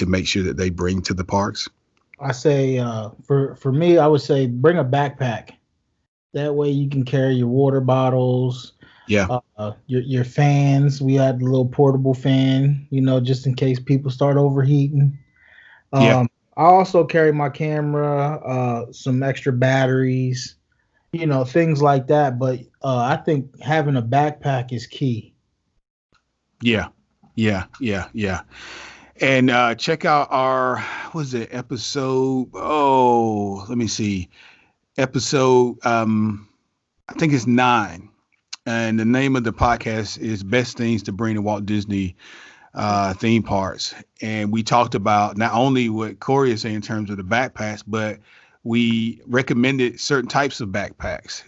make sure that they bring to the parks? I say for me, I would say bring a backpack. That way you can carry your water bottles, Yeah. your fans. We had a little portable fan, just in case people start overheating. Yeah. I also carry my camera, some extra batteries, things like that. But I think having a backpack is key. Yeah. Yeah. Yeah. Yeah. And check out our, what was it, episode? Oh, let me see. Episode, I think it's 9. And the name of the podcast is Best Things to Bring to Walt Disney Theme Parks. And we talked about not only what Corey is saying in terms of the backpacks, but we recommended certain types of backpacks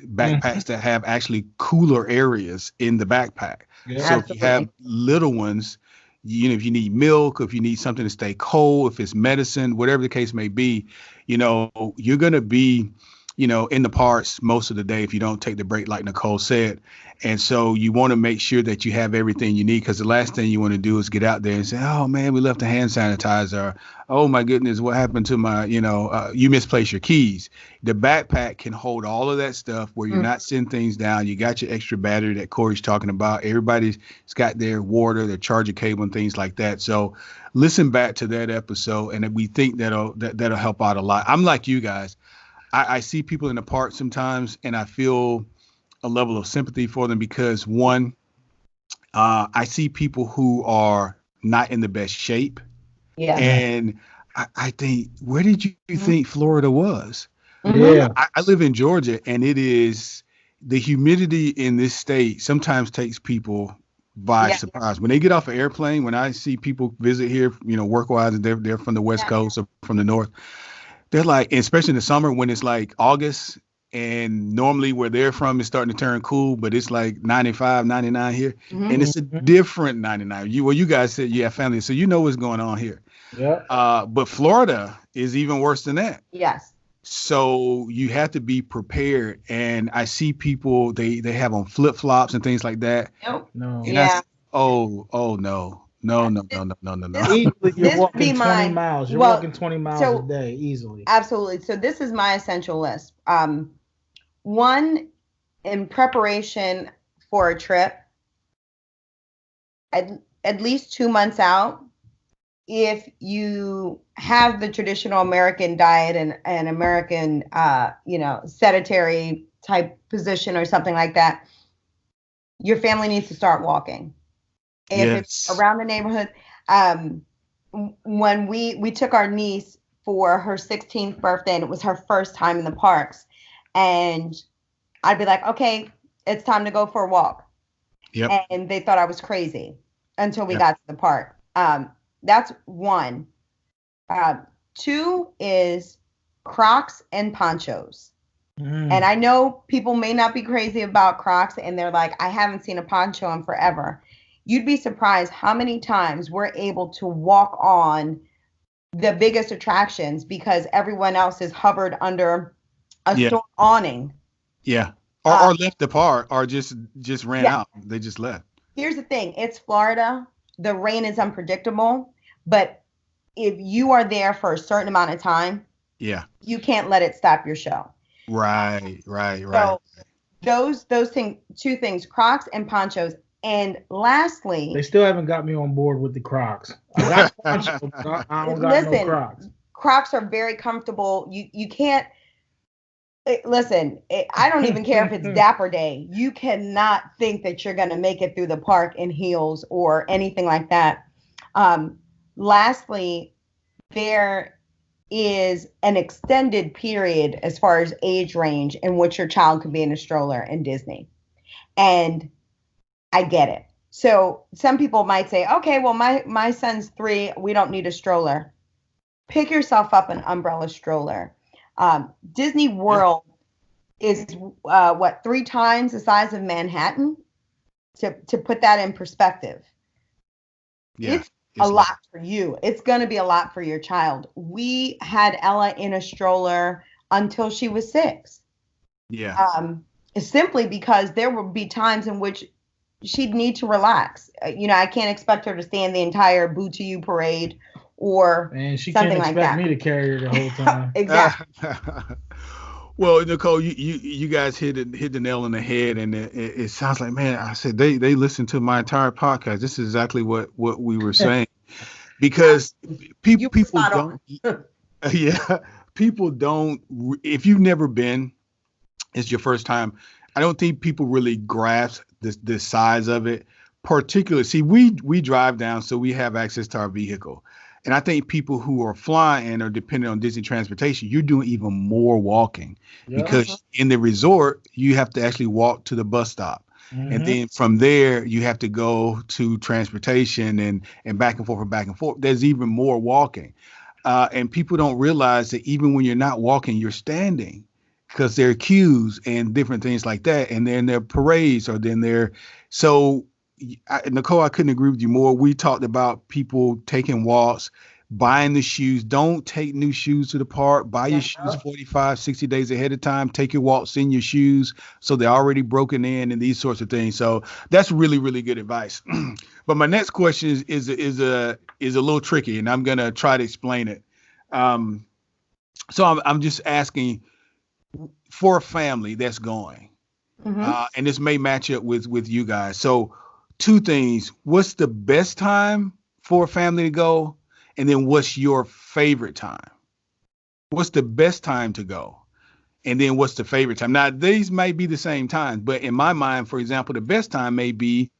that have actually cooler areas in the backpack. Yeah. So if you have little ones, if you need milk, if you need something to stay cold, if it's medicine, whatever the case may be, you're going to be, in the parks most of the day if you don't take the break, like Nicole said. And so you want to make sure that you have everything you need, because the last thing you want to do is get out there and say, oh, man, we left the hand sanitizer. Oh, my goodness, what happened to my, you misplaced your keys. The backpack can hold all of that stuff where you're not sending things down. You got your extra battery that Corey's talking about. Everybody's got their water, their charger cable and things like that. So listen back to that episode, and we think that'll help out a lot. I'm like you guys. I see people in the park sometimes, and I feel a level of sympathy for them because, one, I see people who are not in the best shape. Yeah. And I think, where did you think Florida was? Yeah. I live in Georgia, and the humidity in this state sometimes takes people by surprise. When they get off an airplane, when I see people visit here, work-wise, and they're from the West Coast or from the North, they're like, especially in the summer when it's like August, and normally where they're from is starting to turn cool, but it's like 95, 99 here. And it's a different 99. You guys said you have family, so you know what's going on here. Yeah. But Florida is even worse than that. Yes. So you have to be prepared. And I see people, they have on flip-flops and things like that. Nope. No. And Yeah. oh no. No. Easily, you're This walking be 20 mine. miles. You're Well, walking 20 miles so- a day easily. Absolutely. So this is my essential list. One, in preparation for a trip, at least 2 months out, if you have the traditional American diet and American, sedentary type position or something like that, your family needs to start walking. If it's around the neighborhood, when we took our niece for her 16th birthday, and it was her first time in the parks, and I'd be like, okay, it's time to go for a walk. Yep. And they thought I was crazy until we got to the park. That's one. Two is Crocs and ponchos. And I know people may not be crazy about Crocs, and they're like, I haven't seen a poncho in forever. You'd be surprised how many times we're able to walk on the biggest attractions because everyone else is hovered under a store awning. Yeah. Or left the park, or just ran out. They just left. Here's the thing. It's Florida. The rain is unpredictable. But if you are there for a certain amount of time, you can't let it stop your show. Right. So those things, two things, Crocs and ponchos. And lastly, they still haven't got me on board with the Crocs. I got ponchos, but I don't got no Crocs. Crocs are very comfortable. You can't listen. I don't even care if it's Dapper Day. You cannot think that you're going to make it through the park in heels or anything like that. Lastly, there is an extended period as far as age range in which your child could be in a stroller in Disney. And I get it. So some people might say, okay, well, my son's 3, we don't need a stroller. Pick yourself up an umbrella stroller. Disney World is 3 times the size of Manhattan? To put that in perspective. Yeah, it's a lot for you. It's going to be a lot for your child. We had Ella in a stroller until she was 6. Yeah. Simply because there would be times in which she'd need to relax. I can't expect her to stand the entire Boo to You parade or she something can't like expect that. me to carry her the whole time. Exactly. Well, Nicole, you guys hit the nail on the head, and it sounds like, man, I said they listened to my entire podcast. This is exactly what we were saying, because people don't, yeah, people don't. If you've never been, it's your first time. I don't think people really grasp the size of it. Particularly, see, we drive down, so we have access to our vehicle. And I think people who are flying or dependent on Disney transportation, you're doing even more walking because in the resort, you have to actually walk to the bus stop. Mm-hmm. And then from there, you have to go to transportation and back and forth and back and forth. There's even more walking. And people don't realize that even when you're not walking, you're standing because there are queues and different things like that. And then there are parades or then there. So Nicole, I couldn't agree with you more. We talked about people taking walks, buying the shoes. Don't take new shoes to the park. Buy your shoes 45, 60 days ahead of time. Take your walks in your shoes so they're already broken in and these sorts of things. So that's really, really good advice. But my next question is a little tricky, and I'm going to try to explain it. So I'm just asking for a family that's going, and this may match up with you guys. So 2 things. What's the best time for a family to go? And then what's your favorite time? What's the best time to go? And then what's the favorite time? Now, these might be the same time, but in my mind, for example, the best time may be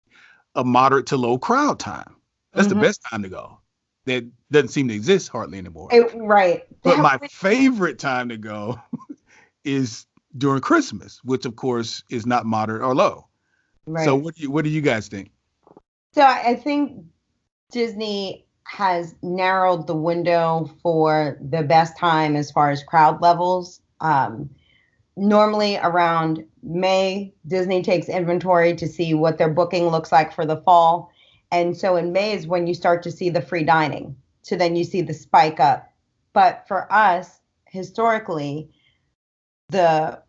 a moderate to low crowd time. That's the best time to go. That doesn't seem to exist hardly anymore. Right. But my favorite time to go is during Christmas, which of course is not moderate or low. Right. So what do you guys think? So I think Disney has narrowed the window for the best time as far as crowd levels. Normally around May, Disney takes inventory to see what their booking looks like for the fall. And so in May is when you start to see the free dining. So then you see the spike up. But for us, historically, the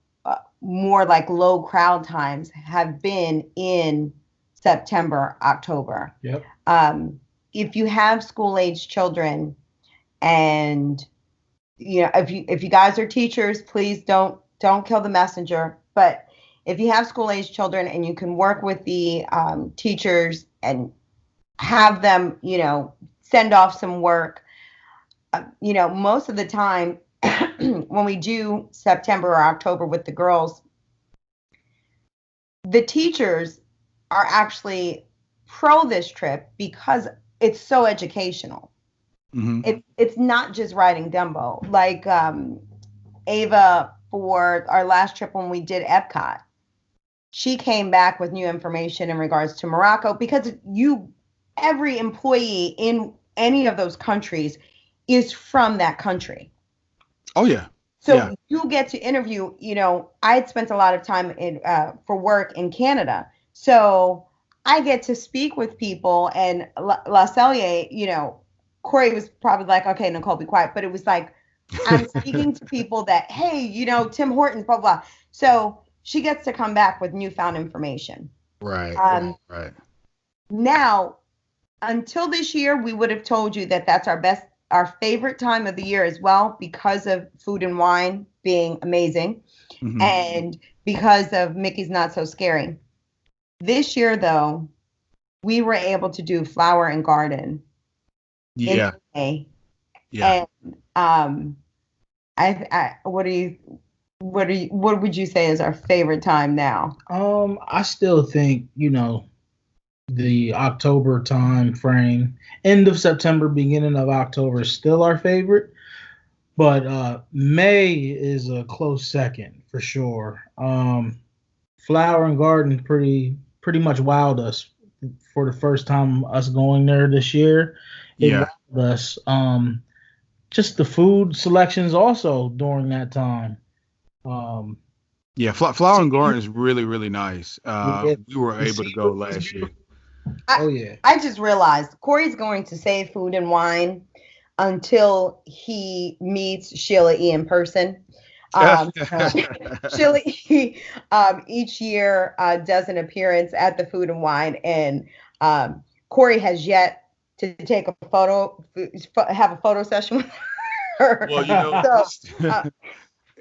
more like low crowd times have been in September, October. Yep. If you have school-age children, and if you guys are teachers, please don't kill the messenger. But if you have school-age children and you can work with the teachers and have them, send off some work, most of the time when we do September or October with the girls, the teachers are actually pro this trip because it's so educational. Mm-hmm. It's not just riding Dumbo. Like Ava, for our last trip when we did Epcot, she came back with new information in regards to Morocco, because every employee in any of those countries is from that country. Oh, yeah. So you get to interview, I had spent a lot of time for work in Canada. So I get to speak with people, and La Cellier, Corey was probably like, okay, Nicole, be quiet. But it was like, I'm speaking to people that, hey, Tim Hortons, blah, blah. So she gets to come back with newfound information. Right. Right. Now, until this year, we would have told you that that's our favorite time of the year as well, because of Food and Wine being amazing, and because of Mickey's Not So Scary. This year, though, we were able to do Flower and Garden. Yeah. In May. Yeah. And what would you say is our favorite time now? I still think, the October time frame, end of September, beginning of October is still our favorite. But May is a close second for sure. Flower and Garden pretty much wowed us for the first time us going there this year. It Yeah. wowed us. Just the food selections also during that time. Yeah, Flower and Garden is really, really nice. Yeah, We were the able to go seafood was last year. beautiful. I, Oh yeah. I just realized Corey's going to say Food and Wine until he meets Sheila E. in person. Um, Sheila E. Each year does an appearance at the Food and Wine, and Corey has yet to take a photo, have a photo session with her. Well, So,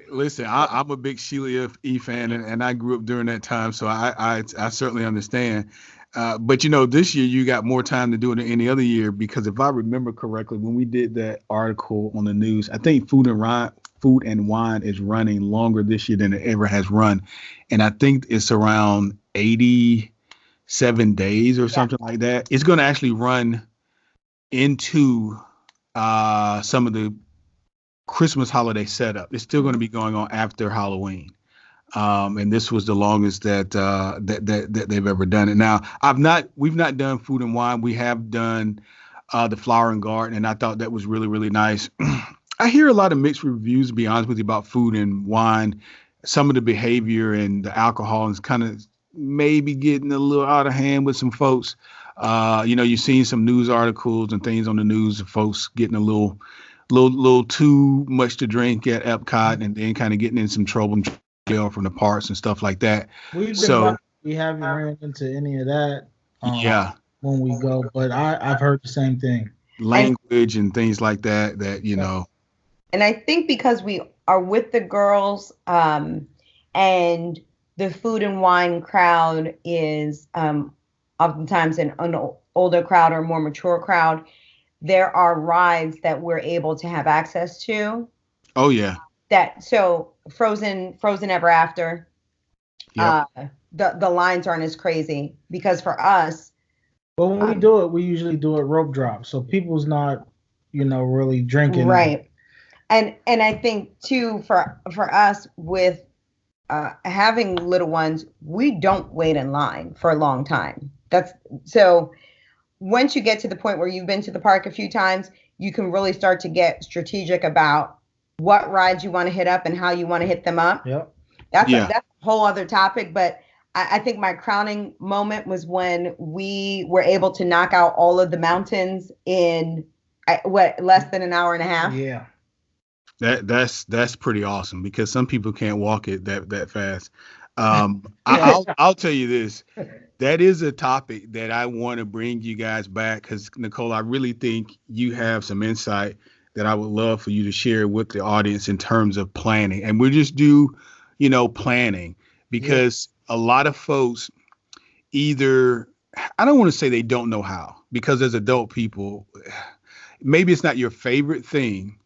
listen, I'm a big Sheila E. fan, and I grew up during that time, so I certainly understand. But this year you got more time to do it than any other year because if I remember correctly, when we did that article on the news, I think Food and Wine is running longer this year than it ever has run, and I think it's around 87 days or something like that. It's going to actually run into some of the Christmas holiday setup. It's still going to be going on after Halloween. And this was the longest that they've ever done it. Now, we've not done Food and Wine. We have done the Flower and Garden, and I thought that was really, really nice. I hear a lot of mixed reviews, to be honest with you, about Food and Wine. Some of the behavior and the alcohol is kind of maybe getting a little out of hand with some folks. You've seen some news articles and things on the news of folks getting a little too much to drink at Epcot and then kind of getting in some trouble and jail from the parks and stuff like that. We haven't ran into any of that. Yeah. When we go, but I've heard the same thing. Language and things like that. And I think because we are with the girls, and the Food and Wine crowd is oftentimes an older crowd or more mature crowd, there are rides that we're able to have access to. Oh yeah. So Frozen Ever After. Yep. The lines aren't as crazy because for us. Well, when we do it, we usually do it rope drop, so people's not, really drinking. Right. And I think too for us with having little ones, we don't wait in line for a long time. So once you get to the point where you've been to the park a few times, you can really start to get strategic about what rides you want to hit up and how you want to hit them up. Yep. That's a whole other topic. But I think my crowning moment was when we were able to knock out all of the mountains in less than an hour and a half. Yeah. That's pretty awesome because some people can't walk it that fast. I'll tell you this. That is a topic that I want to bring you guys back because, Nicole, I really think you have some insight that I would love for you to share with the audience in terms of planning. And we just do, planning because a lot of folks either, I don't want to say they don't know how, because as adult people, maybe it's not your favorite thing,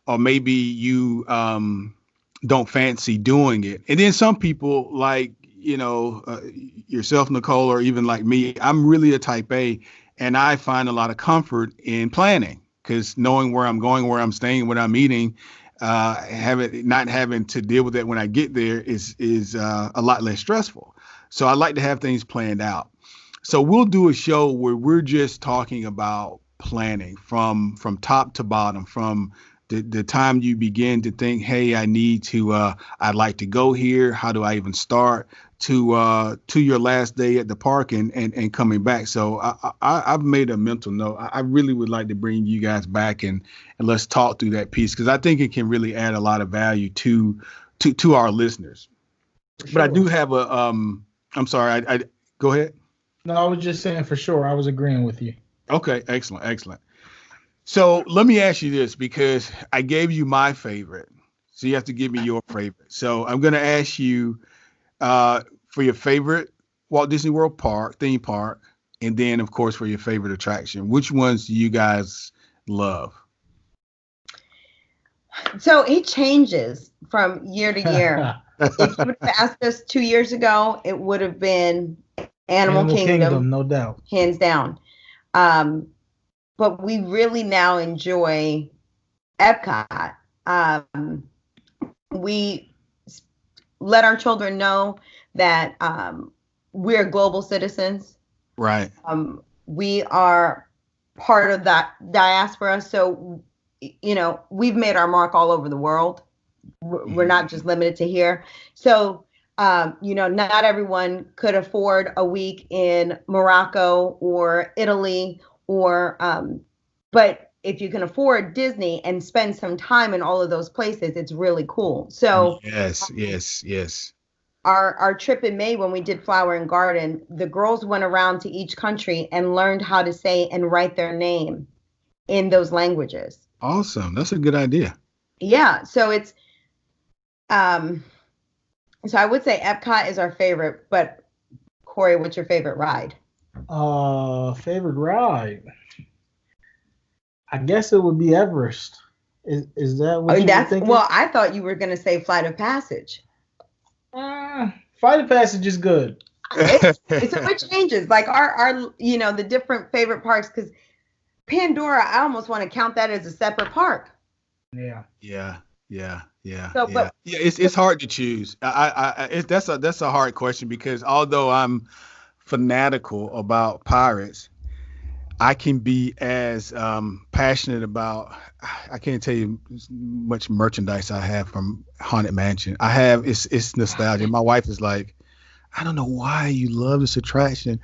or maybe you don't fancy doing it. And then some people like, yourself, Nicole, or even like me, I'm really a type A, and I find a lot of comfort in planning because knowing where I'm going, where I'm staying, what I'm eating, not having to deal with that when I get there is a lot less stressful. So I like to have things planned out. So we'll do a show where we're just talking about planning from top to bottom, from the time you begin to think, hey, I'd like to go here. How do I even start? To your last day at the park and coming back. So I've made a mental note. I really would like to bring you guys back and let's talk through that piece because I think it can really add a lot of value to our listeners. Sure. But I do have I'm sorry, I go ahead. No, I was just saying for sure. I was agreeing with you. Okay, excellent. So let me ask you this because I gave you my favorite. So you have to give me your favorite. So I'm going to ask you for your favorite Walt Disney World theme park, and then, of course, for your favorite attraction. Which ones do you guys love? So it changes from year to year. If you would have asked us 2 years ago, it would have been Animal Kingdom, no doubt. Hands down. But we really now enjoy Epcot. We let our children know that we're global citizens. Right. We are part of that diaspora. So, we've made our mark all over the world. We're not just limited to here. So, not everyone could afford a week in Morocco or Italy but if you can afford Disney and spend some time in all of those places, it's really cool. So yes. Our trip in May when we did Flower and Garden, the girls went around to each country and learned how to say and write their name in those languages. Awesome. That's a good idea. Yeah. So it's so I would say Epcot is our favorite, but Corey, what's your favorite ride? Favorite ride? I guess it would be Everest. Is that what you were thinking? Well, I thought you were going to say Flight of Passage. Flight of Passage is good. It changes, like our the different favorite parks, because Pandora, I almost want to count that as a separate park. Yeah. So, But it's hard to choose. That's a hard question, because although I'm fanatical about pirates, I can be as passionate about. I can't tell you much merchandise I have from Haunted Mansion. It's nostalgia. My wife is like, I don't know why you love this attraction.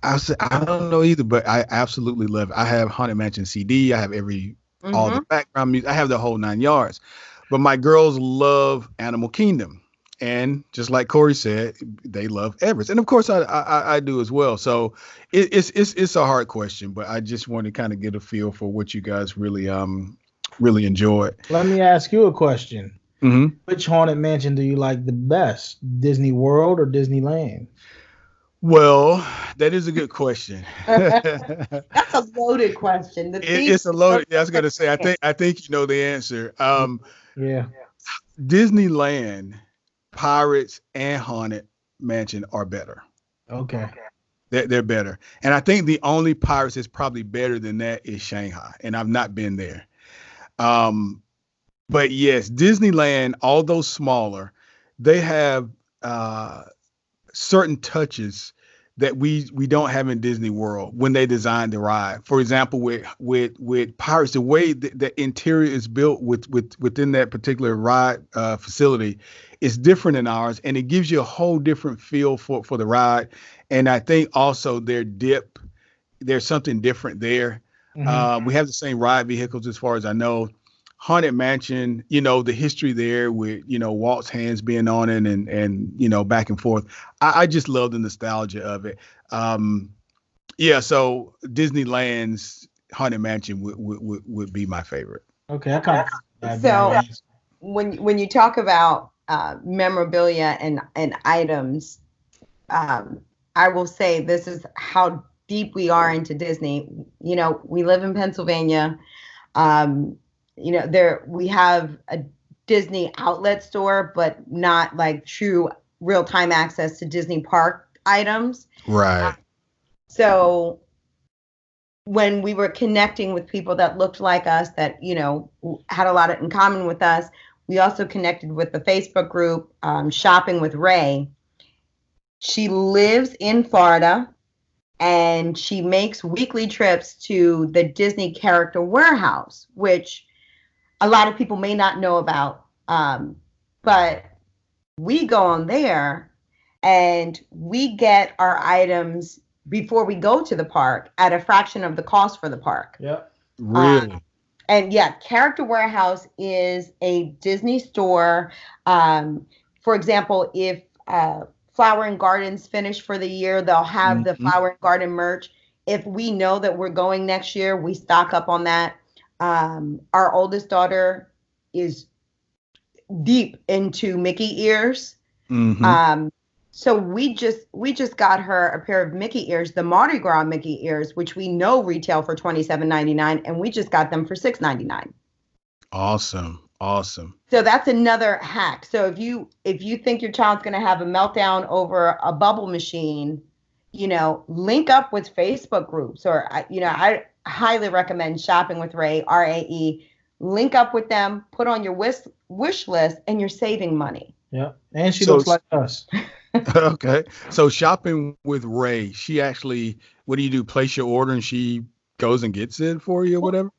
I said, I don't know either, but I absolutely love it. I have Haunted Mansion CD. I have all the background music. I have the whole 9 yards. But my girls love Animal Kingdom. And just like Corey said, they love Everest. And of course I do as well. So it's a hard question, but I just want to kind of get a feel for what you guys really enjoyed. Let me ask you a question. Mm-hmm. Which Haunted Mansion do you like the best? Disney World or Disneyland? Well, that is a good question. That's a loaded question. It's a loaded. I was going to say, I think you know the answer. Yeah. Disneyland, Pirates, and Haunted Mansion are better. Okay. They're better. And I think the only Pirates that's probably better than that is Shanghai. And I've not been there. But yes, Disneyland, although smaller, they have certain touches that we don't have in Disney World when they designed the ride. For example, with Pirates, the way the interior is built within that particular ride facility is different than ours, and it gives you a whole different feel for the ride. And I think also their dip, there's something different there. Mm-hmm. We have the same ride vehicles as far as I know. Haunted Mansion, the history there with, Walt's hands being on it and back and forth. I just love the nostalgia of it. So Disneyland's Haunted Mansion would be my favorite. Okay. I kind of so when you talk about memorabilia and items, I will say this is how deep we are into Disney. We live in Pennsylvania. We have a Disney outlet store, but not like true real-time access to Disney park items. Right. So when we were connecting with people that looked like us, that, had a lot in common with us, we also connected with the Facebook group, Shopping with Ray. She lives in Florida, and she makes weekly trips to the Disney Character Warehouse, which a lot of people may not know about, but we go on there and we get our items before we go to the park at a fraction of the cost for the park. Yep. Really? And Character Warehouse is a Disney store. For example, if Flower and Gardens finish for the year, they'll have the Flower and Garden merch. If we know that we're going next year, we stock up on that. Our oldest daughter is deep into Mickey ears. Mm-hmm. So we just got her a pair of Mickey ears, the Mardi Gras Mickey ears, which we know retail for $27.99, and we just got them for $6.99. Awesome. So that's another hack. So if you think your child's going to have a meltdown over a bubble machine, link up with Facebook groups, or I highly recommend Shopping with Ray, RAE. link up with them, put on your wish list, and you're saving money. Yeah. And she So looks like us. okay. So shopping with Ray, she actually, what do you do? Place your order and she goes and gets it for you or whatever?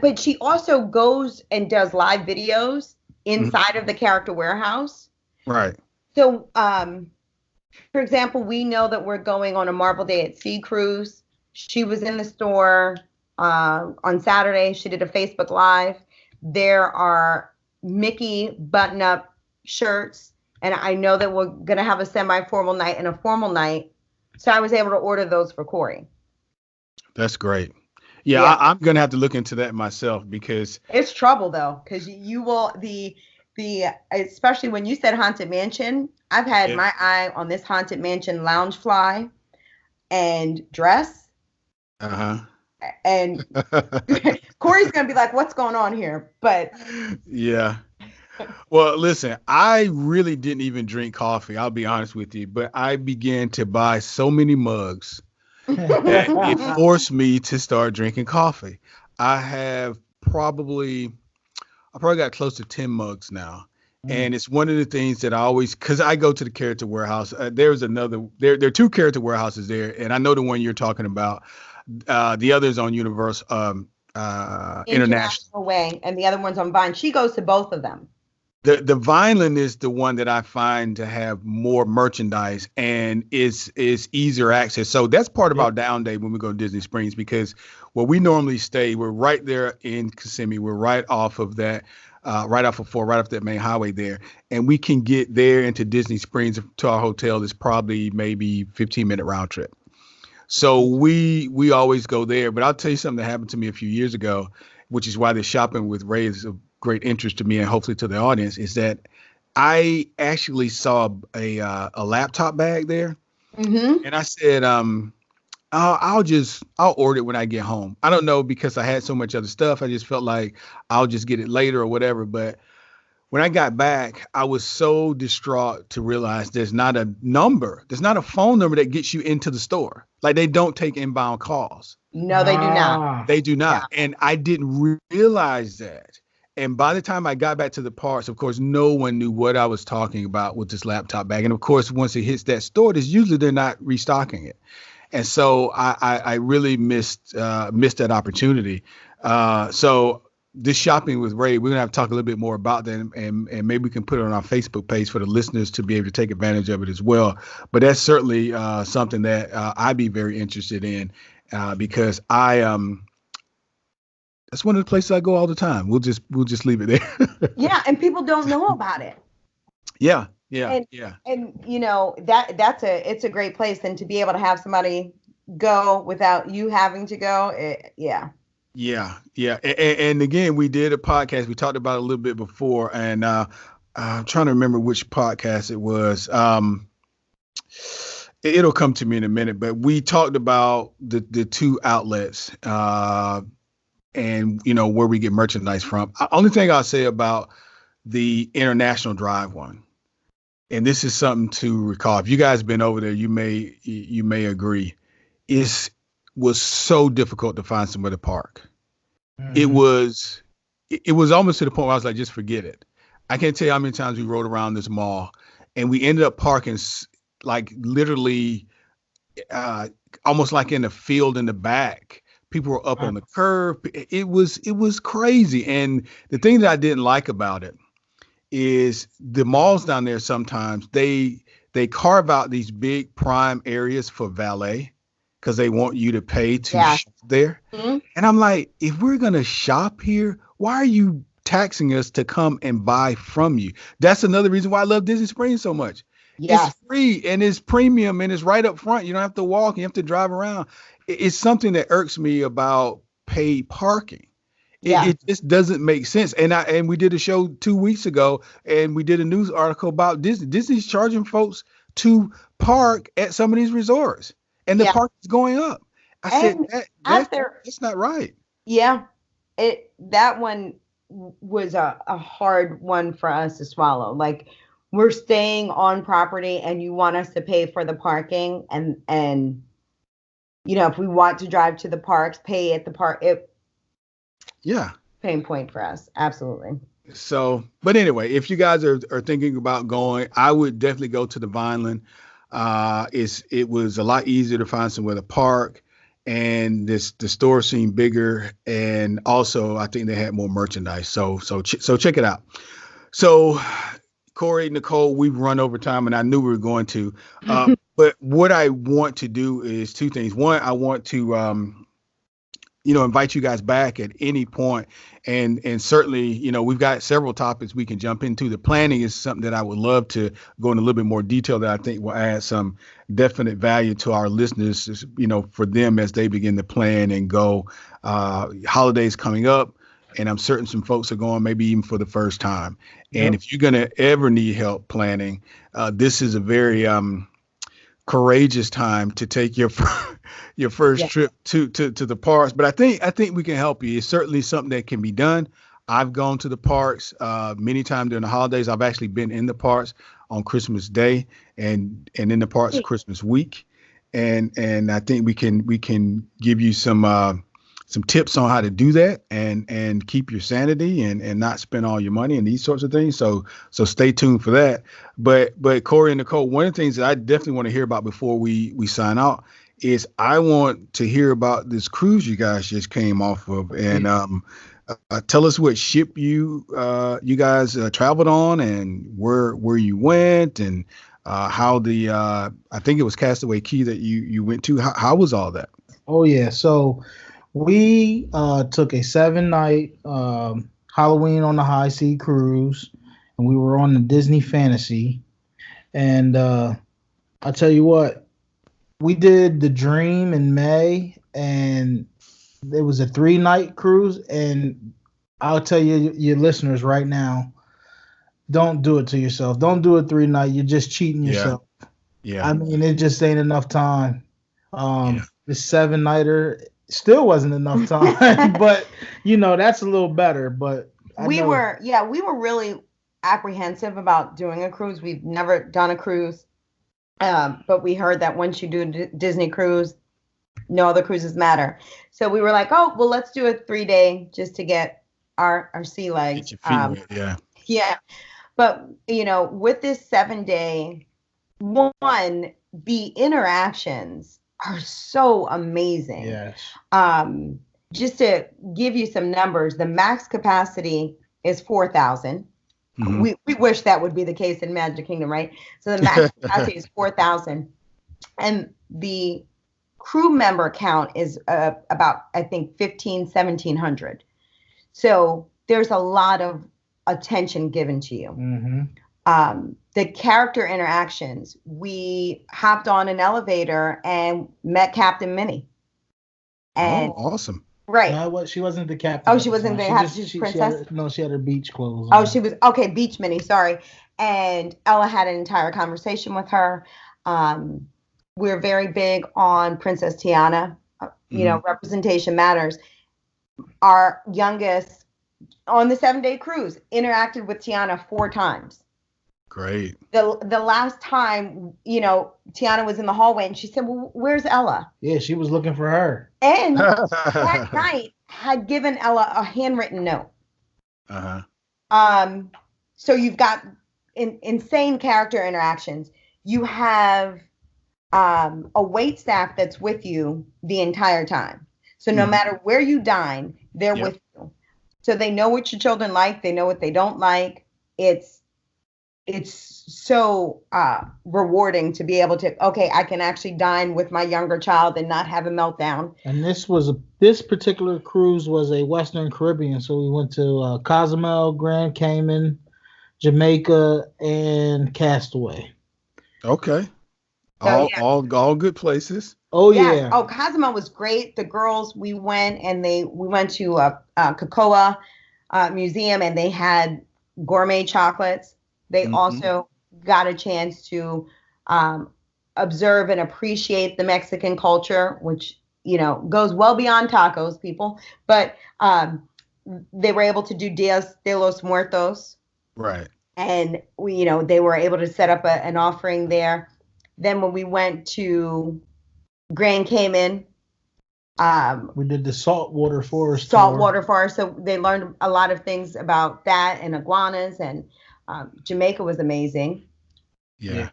But she also goes and does live videos Mhm. inside of the character warehouse. Right. So, for example, we know that we're going on a Marvel Day at Sea cruise. She was in the store on Saturday. She did a Facebook Live. There are Mickey button-up shirts, and I know that we're going to have a semi-formal night and a formal night. So I was able to order those for Corey. That's great. Yeah, Yeah. I'm gonna have to look into that myself because It's trouble though, because you will the especially when you said Haunted Mansion. I've had my eye on this Haunted Mansion lounge fly and dress, uh-huh. and Corey's gonna be like, "What's going on here?" But Yeah. Well, listen, I really didn't even drink coffee. I'll be honest with you, but I began to buy so many mugs that it forced me to start drinking coffee. I have probably I probably got close to 10 mugs now. And it's one of the things that I always, because I go to the character warehouse. There's another, there are two character warehouses there. And I know the one you're talking about. The other's on Universal, International. Way, and the other one's on Vine. She goes to both of them. The Vineland is the one that I find to have more merchandise and is easier access. So that's part of our down day when we go to Disney Springs, because where we normally stay, we're right there in Kissimmee. We're right off of that, right off of 4, right off that main highway there. And we can get there into Disney Springs to our hotel. It's probably maybe 15-minute round trip. So we always go there. But I'll tell you something that happened to me a few years ago, which is why the shopping with Ray is of great interest to me and hopefully to the audience, is that I actually saw a laptop bag there. Mm-hmm. And I said, I'll order it when I get home. I don't know, because I had so much other stuff. I just felt like I'll just get it later or whatever. But when I got back, I was so distraught to realize there's not a phone number that gets you into the store. Like, they don't take inbound calls. No, they do not. They do not. Yeah. And I didn't realize that. And by the time I got back to the parks, of course, no one knew what I was talking about with this laptop bag. And of course, once it hits that store, usually they're not restocking it. And so I really missed that opportunity. So this shopping with Ray, we're gonna have to talk a little bit more about that, and maybe we can put it on our Facebook page for the listeners to be able to take advantage of it as well. But that's certainly something that I'd be very interested in, because that's one of the places I go all the time. We'll just leave it there. Yeah, and people don't know about it. Yeah. And you know, it's a great place, and to be able to have somebody go without you having to go, yeah. Yeah. And again, we did a podcast. We talked about it a little bit before, and I'm trying to remember which podcast it was. It'll come to me in a minute, but we talked about the two outlets, and where we get merchandise from. Only thing I'll say about the International Drive one, and this is something to recall. If you guys been over there, you may agree. It was so difficult to find somewhere to park. Mm-hmm. It was almost to the point where I was like, just forget it. I can't tell you how many times we rode around this mall, and we ended up parking like literally almost like in a field in the back. People were up on the curb. It was crazy. And the thing that I didn't like about it is the malls down there, sometimes they carve out these big prime areas for valet, because they want you to pay to shop there. Mm-hmm. And I'm like, if we're going to shop here, why are you taxing us to come and buy from you? That's another reason why I love Disney Springs so much. Yes. It's free and it's premium and it's right up front. You don't have to walk. You have to drive around. It's something that irks me about paid parking. It just doesn't make sense. And we did a show 2 weeks ago, and we did a news article about Disney. Disney's charging folks to park at some of these resorts, and the park is going up. I said that's not right. Yeah, that one was a hard one for us to swallow. Like, we're staying on property, and you want us to pay for the parking, and if we want to drive to the parks, pay at the park. Yeah. pain point for us. Absolutely. So, but anyway, if you guys are thinking about going, I would definitely go to the Vineland. It was a lot easier to find somewhere to park, and the store seemed bigger, and also I think they had more merchandise. So check it out. So, Corey, Nicole, we've run over time, and I knew we were going to. But what I want to do is two things. One, I want to invite you guys back at any point. And certainly, we've got several topics we can jump into. The planning is something that I would love to go in a little bit more detail that I think will add some definite value to our listeners, for them as they begin to plan and go. Holidays coming up, and I'm certain some folks are going maybe even for the first time. And if you're going to ever need help planning, this is a very courageous time to take your your first trip to the parks. But I think we can help you. It's certainly something that can be done. I've gone to the parks many times during the holidays. I've actually been in the parks on Christmas Day and in the parks Christmas week. And I think we can give you some tips on how to do that and keep your sanity and not spend all your money and these sorts of things. So stay tuned for that. But Corey and Nicole, one of the things that I definitely want to hear about before we sign out is I want to hear about this cruise you guys just came off of, and tell us what ship you guys traveled on and where you went and how the I think it was Castaway Key that you went to. How was all that? Oh yeah, so we took a 7-night Halloween on the High Sea cruise, and we were on the Disney Fantasy. And I'll tell you what, we did the Dream in May, and it was a 3-night cruise. And I'll tell you, your listeners right now, don't do it to yourself. Don't do a 3-night. You're just cheating yourself. Yeah. I mean, it just ain't enough time. The 7-nighter still wasn't enough time, but that's a little better. But we were really apprehensive about doing a cruise. We've never done a cruise, but we heard that once you do a Disney cruise, no other cruises matter. So we were like, oh well, let's do a 3-day just to get our sea legs. Get your feet wet, yeah. But with this 7-day, the interactions are so amazing. Yes. Just to give you some numbers, the max capacity is 4,000. Mm-hmm. We wish that would be the case in Magic Kingdom, right? So the max capacity is 4,000, and the crew member count is about, I think, 1,700. So there's a lot of attention given to you. Mm-hmm. The character interactions, we hopped on an elevator and met Captain Minnie. And awesome. Right. No, she wasn't the captain. Oh, she wasn't the princess? She had her beach clothes on. Oh, she was, okay, Beach Minnie, sorry. And Ella had an entire conversation with her. We're very big on Princess Tiana. Representation matters. Our youngest, on the 7-day cruise, interacted with Tiana 4 times. Great. The last time, Tiana was in the hallway and she said, well, where's Ella? Yeah, she was looking for her. And that night had given Ella a handwritten note. Uh-huh. So you've got insane character interactions. You have a wait staff that's with you the entire time. So no matter where you dine, they're with you. So they know what your children like. They know what they don't like. It's so rewarding to be able to, okay, I can actually dine with my younger child and not have a meltdown. And this particular cruise was a Western Caribbean. So we went to Cozumel, Grand Cayman, Jamaica, and Castaway. Okay. All good places. Oh yeah. Oh, Cozumel was great. The girls, we went to Cocoa Museum, and they had gourmet chocolates. They also got a chance to observe and appreciate the Mexican culture, which, goes well beyond tacos, people. But they were able to do Dias de los Muertos. Right. And, they were able to set up an offering there. Then when we went to Grand Cayman, We did the saltwater forest saltwater forest. So they learned a lot of things about that and iguanas. And Jamaica was amazing. Yeah,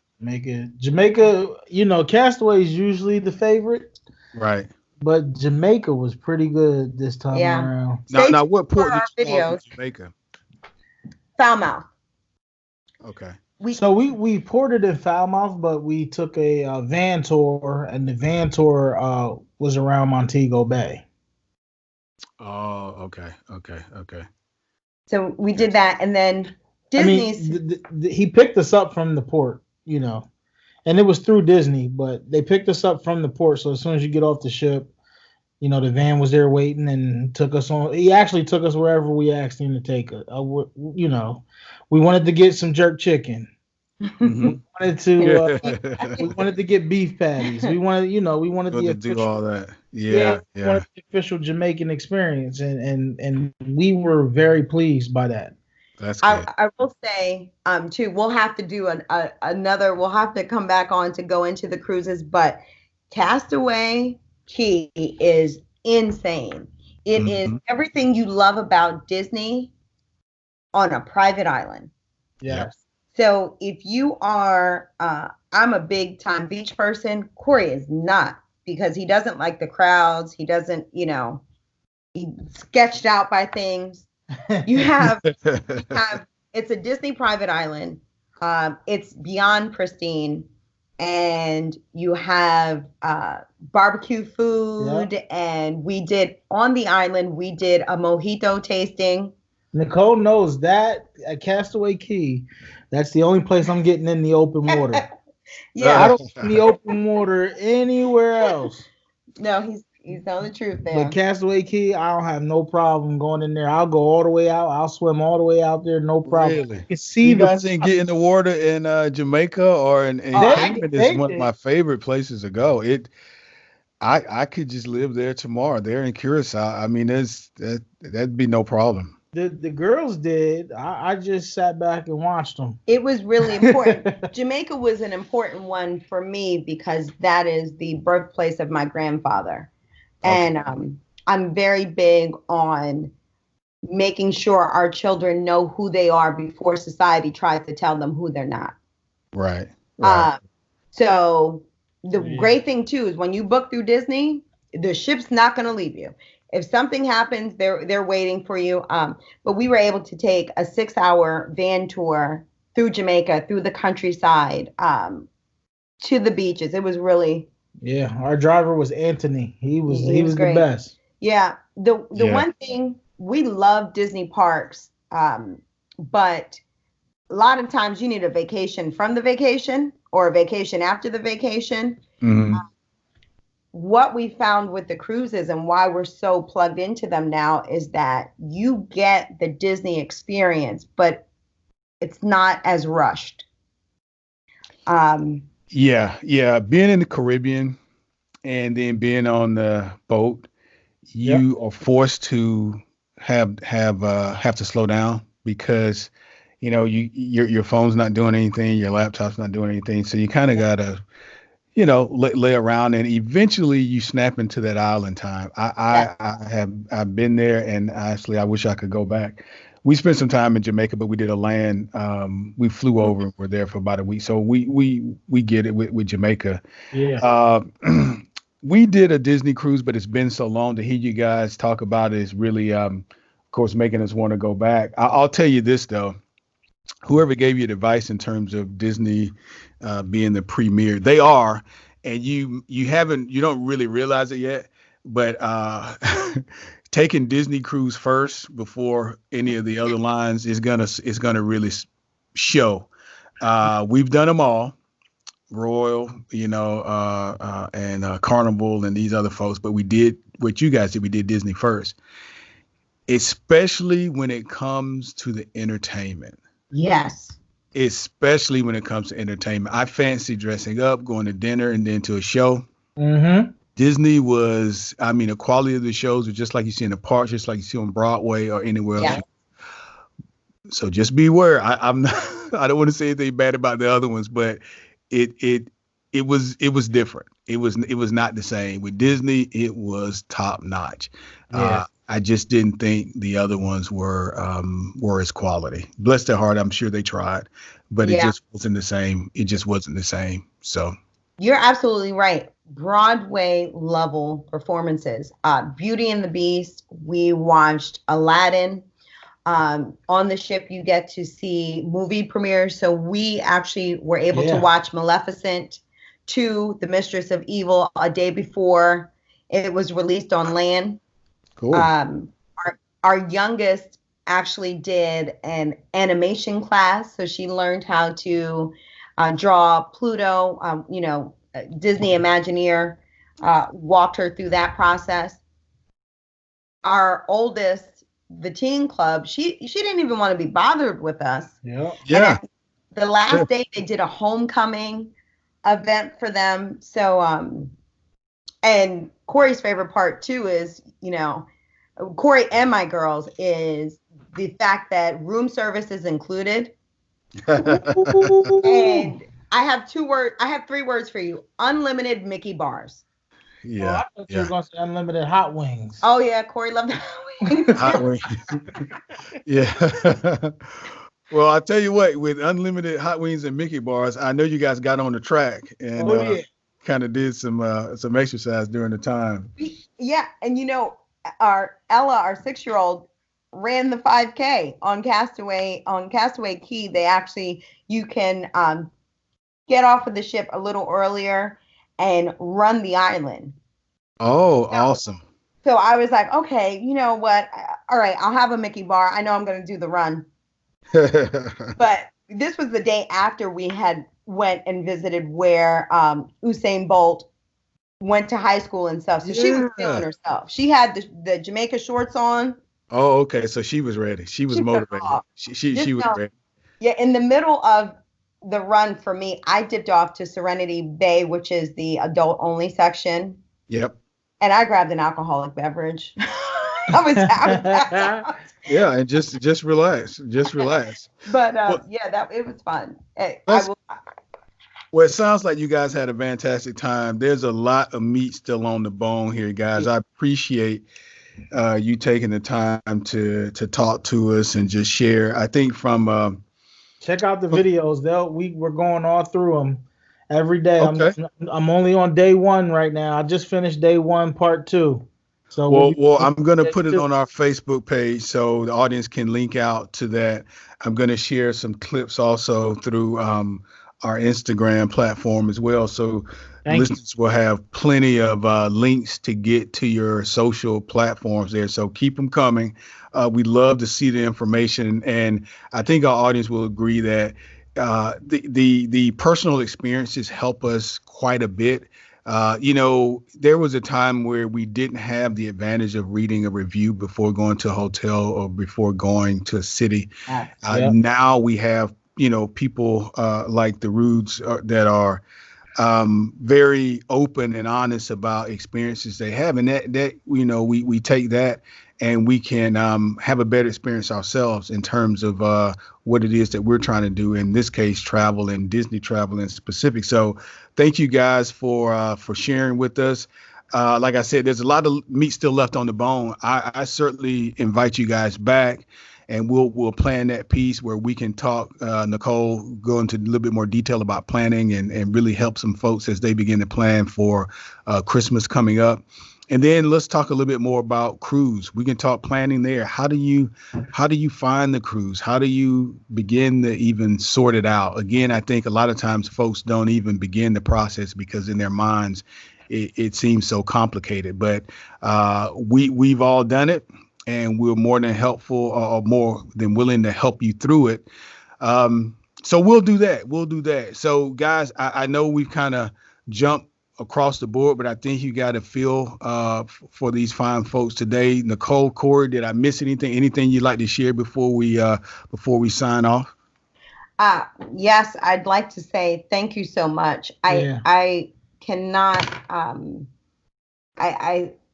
Jamaica. You know, Castaway is usually the favorite, Right. but Jamaica was pretty good this time around. Now, what for port did our you call videos. Jamaica? Falmouth. Okay. We ported in Falmouth, but we took a van tour, and the van tour was around Montego Bay. Oh, okay. So we did that, and then Disney's. I mean, he picked us up from the port, you know, and it was through Disney, but they picked us up from the port. So as soon as you get off the ship, you know, the van was there waiting and took us on. He actually took us wherever we asked him to take us. You know, we wanted to get some jerk chicken. Mm-hmm. We wanted to get beef patties. We wanted the official, do all that. We Yeah. wanted the official Jamaican experience, and we were very pleased by that. That's good. I will say, too, we'll have to do another. We'll have to come back on to go into the cruises, but Castaway Key is insane. It is everything you love about Disney on a private island. Yes. So if you are, I'm a big time beach person. Corey is not, because he doesn't like the crowds. He doesn't, you know, he's sketched out by things. You have, it's a Disney private island. It's beyond pristine, and you have barbecue food. And we did on the island. We did a mojito tasting. Nicole knows that at Castaway Key, that's the only place I'm getting in the open water. I don't get in the open water anywhere else. No, he's telling the truth there. But Castaway Key, I don't have no problem going in there. I'll go all the way out. I'll swim all the way out there, no problem. Really? You guys didn't get in the water in Jamaica or in Cayman? Is one of my favorite places to go. I could just live there tomorrow. There in Curacao. I mean, that'd be no problem. The girls did. I just sat back and watched them. It was really important. Jamaica was an important one for me because that is the birthplace of my grandfather. Okay. And I'm very big on making sure our children know who they are before society tries to tell them who they're not. Right. So the great thing too is when you book through Disney, the ship's not going to leave you. If something happens, they're waiting for you. But we were able to take a 6-hour van tour through Jamaica, through the countryside, to the beaches. It was really. Yeah, our driver was Anthony. He was the best. Yeah, the one thing, we love Disney parks, but a lot of times you need a vacation from the vacation or a vacation after the vacation. Mm-hmm. What we found with the cruises and why we're so plugged into them now is that you get the Disney experience, but it's not as rushed. Yeah. Being in the Caribbean and then being on the boat, you are forced to have to slow down because, you know, your phone's not doing anything, your laptop's not doing anything, so you kind of gotta, you know, lay around, and eventually you snap into that island time. I've been there, and honestly, I wish I could go back. We spent some time in Jamaica, but we did a land. We flew over and were there for about a week, so we get it with Jamaica. Yeah. We did a Disney cruise, but it's been so long to hear you guys talk about it is really, of course, making us want to go back. I'll tell you this though. Whoever gave you advice in terms of Disney being the premier, they are, and you don't really realize it yet, but taking Disney cruise first before any of the other lines is gonna really show. We've done them all, Royal, you know, and Carnival and these other folks, but we did what you guys did. We did Disney first, especially when it comes to the entertainment. Yes. Especially when it comes to entertainment. I fancy dressing up, going to dinner, and then to a show. Mm-hmm. Disney was, I mean, the quality of the shows was just like you see in the parks, just like you see on Broadway or anywhere else. So just beware. I'm not, I don't want to say anything bad about the other ones, but it it was different. It was not the same. With Disney, it was top notch. Yeah. I just didn't think the other ones were as quality. Bless their heart, I'm sure they tried, but it Yeah, just wasn't the same. It just wasn't the same. So you're absolutely right. Broadway level performances. Beauty and the Beast. We watched Aladdin. On the ship, you get to see movie premieres. So we actually were able to Yeah. watch Maleficent 2, The Mistress of Evil, a day before it was released on land. cool. Our youngest actually did an animation class. So she learned how to draw Pluto, Disney Imagineer, walked her through that process. Our oldest, the teen club, she didn't even want to be bothered with us. Yeah. Yeah. The last day they did a homecoming event for them. So and Corey's favorite part too is, Corey and my girls, is the fact that room service is included. And I have 3 words for you. Unlimited Mickey bars. Oh, Yeah. I thought you were going to say unlimited hot wings. Oh yeah, Corey loved that. Hot wings. Yeah. Well, I tell you what, with unlimited hot wings and Mickey bars, I know you guys got on the track and Yeah. kind of did some exercise during the time. Yeah, and our 6-year-old, ran the 5K on Castaway Key. They actually, you can get off of the ship a little earlier and run the island. Oh, awesome. So I was like, okay, you know what? All right, I'll have a Mickey bar. I know I'm going to do the run. But this was the day after we had went and visited where Usain Bolt went to high school and stuff. So she was feeling herself. She had the Jamaica shorts on. Oh, okay. So she was ready. She was motivated. She was ready. Yeah, in the middle of the run for me, I dipped off to Serenity Bay, which is the adult only section. Yep. And I grabbed an alcoholic beverage. I was out. Yeah, and just relax. Just relax. But it was fun. Well, it sounds like you guys had a fantastic time. There's a lot of meat still on the bone here, guys. I appreciate you taking the time to talk to us and just share. I think from check out the videos. We're going all through them every day. Okay. I'm only on day 1 right now. I just finished day 1, part 2. So well, I'm going to put it on our Facebook page so the audience can link out to that. I'm going to share some clips also through our Instagram platform as well. So listeners will have plenty of links to get to your social platforms there. So keep them coming. We love to see the information. And I think our audience will agree that the personal experiences help us quite a bit. There was a time where we didn't have the advantage of reading a review before going to a hotel or before going to a city. Now we have, people like the Rudes that are very open and honest about experiences they have. And that we take that and we can have a better experience ourselves in terms of what it is that we're trying to do, in this case, travel and Disney travel in specific. So thank you guys for sharing with us. Like I said, there's a lot of meat still left on the bone. I certainly invite you guys back, and we'll plan that piece where we can talk, Nicole, go into a little bit more detail about planning and really help some folks as they begin to plan for Christmas coming up. And then let's talk a little bit more about cruise. We can talk planning there. How do you find the cruise? How do you begin to even sort it out? Again, I think a lot of times folks don't even begin the process because in their minds it seems so complicated. But we've all done it, and we're more than helpful or more than willing to help you through it. So we'll do that. So guys, I know we've kind of jumped across the board, but I think you got a feel for these fine folks today. Nicole, Corey, did I miss anything you'd like to share before we sign off? Yes, I'd like to say thank you so much. I cannot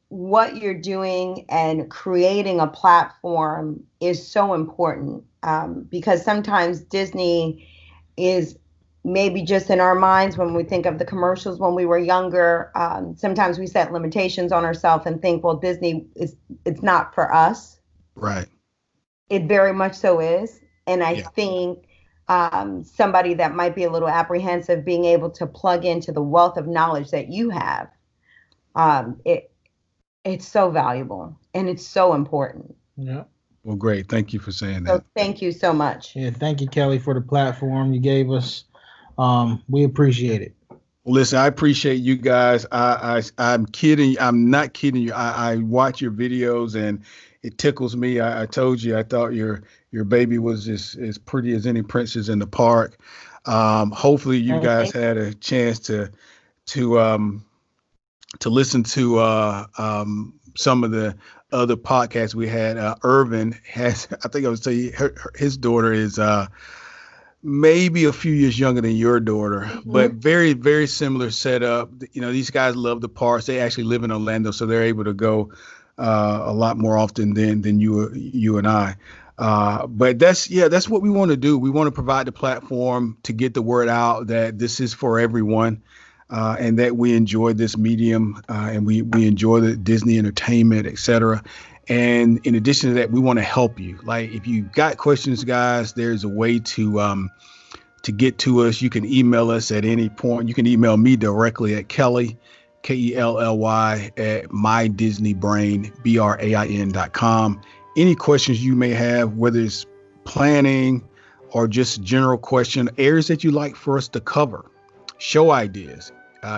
what you're doing and creating a platform is so important, because sometimes Disney is maybe just in our minds when we think of the commercials when we were younger, sometimes we set limitations on ourselves and think, well, Disney it's not for us. Right. It very much so is. And I Yeah. think somebody that might be a little apprehensive being able to plug into the wealth of knowledge that you have, it's so valuable and it's so important. Yeah. Well, great. Thank you for saying that. So thank you so much. Yeah. Thank you, Kelly, for the platform you gave us. We appreciate it. Listen, I appreciate you guys. I'm kidding. I'm not kidding you. I watch your videos and it tickles me. I told you I thought your baby was as pretty as any princess in the park. Hopefully you guys had a chance to listen to some of the other podcasts we had. Irvin has, I think I would say his daughter is maybe a few years younger than your daughter, but very, very similar setup. You know, these guys love the parks. They actually live in Orlando, so they're able to go a lot more often than you and I. But that's what we want to do. We want to provide the platform to get the word out that this is for everyone, and that we enjoy this medium, and we enjoy the Disney entertainment, etc. And in addition to that, we want to help you. Like, if you've got questions, guys, there's a way to get to us. You can email us at any point. You can email me directly at Kelly, Kelly, at mydisneybrain.com. Any questions you may have, whether it's planning or just general question, areas that you like for us to cover, show ideas,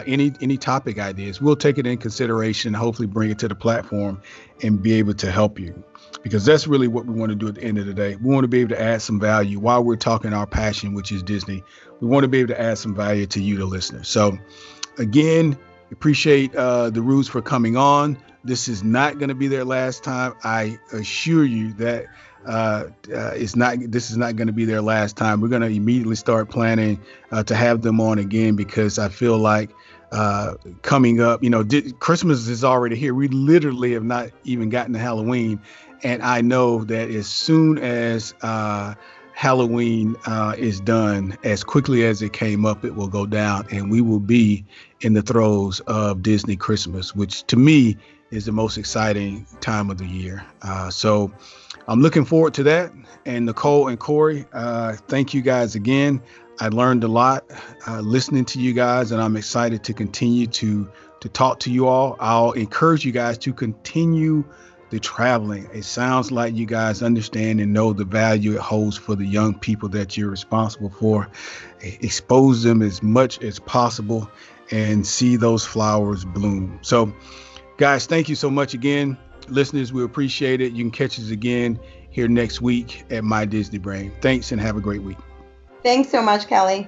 any topic ideas, we'll take it in consideration, hopefully bring it to the platform and be able to help you, because that's really what we want to do at the end of the day. We want to be able to add some value while we're talking our passion, which is Disney. We want to be able to add some value to you, the listener. So again, appreciate the Roots for coming on. This is not going to be their last time. I assure you that this is not going to be their last time. We're going to immediately start planning to have them on again, because I feel like coming up, Christmas is already here. We literally have not even gotten to Halloween. And I know that as soon as Halloween is done, as quickly as it came up, it will go down, and we will be in the throes of Disney Christmas, which to me is the most exciting time of the year. So I'm looking forward to that. And Nicole and Corey, thank you guys again. I learned a lot listening to you guys, and I'm excited to continue to talk to you all. I'll encourage you guys to continue the traveling. It sounds like you guys understand and know the value it holds for the young people that you're responsible for. Expose them as much as possible and see those flowers bloom. So guys, thank you so much again. Listeners, we appreciate it. You can catch us again here next week at My Disney Brain. Thanks and have a great week. Thanks so much, Kelly.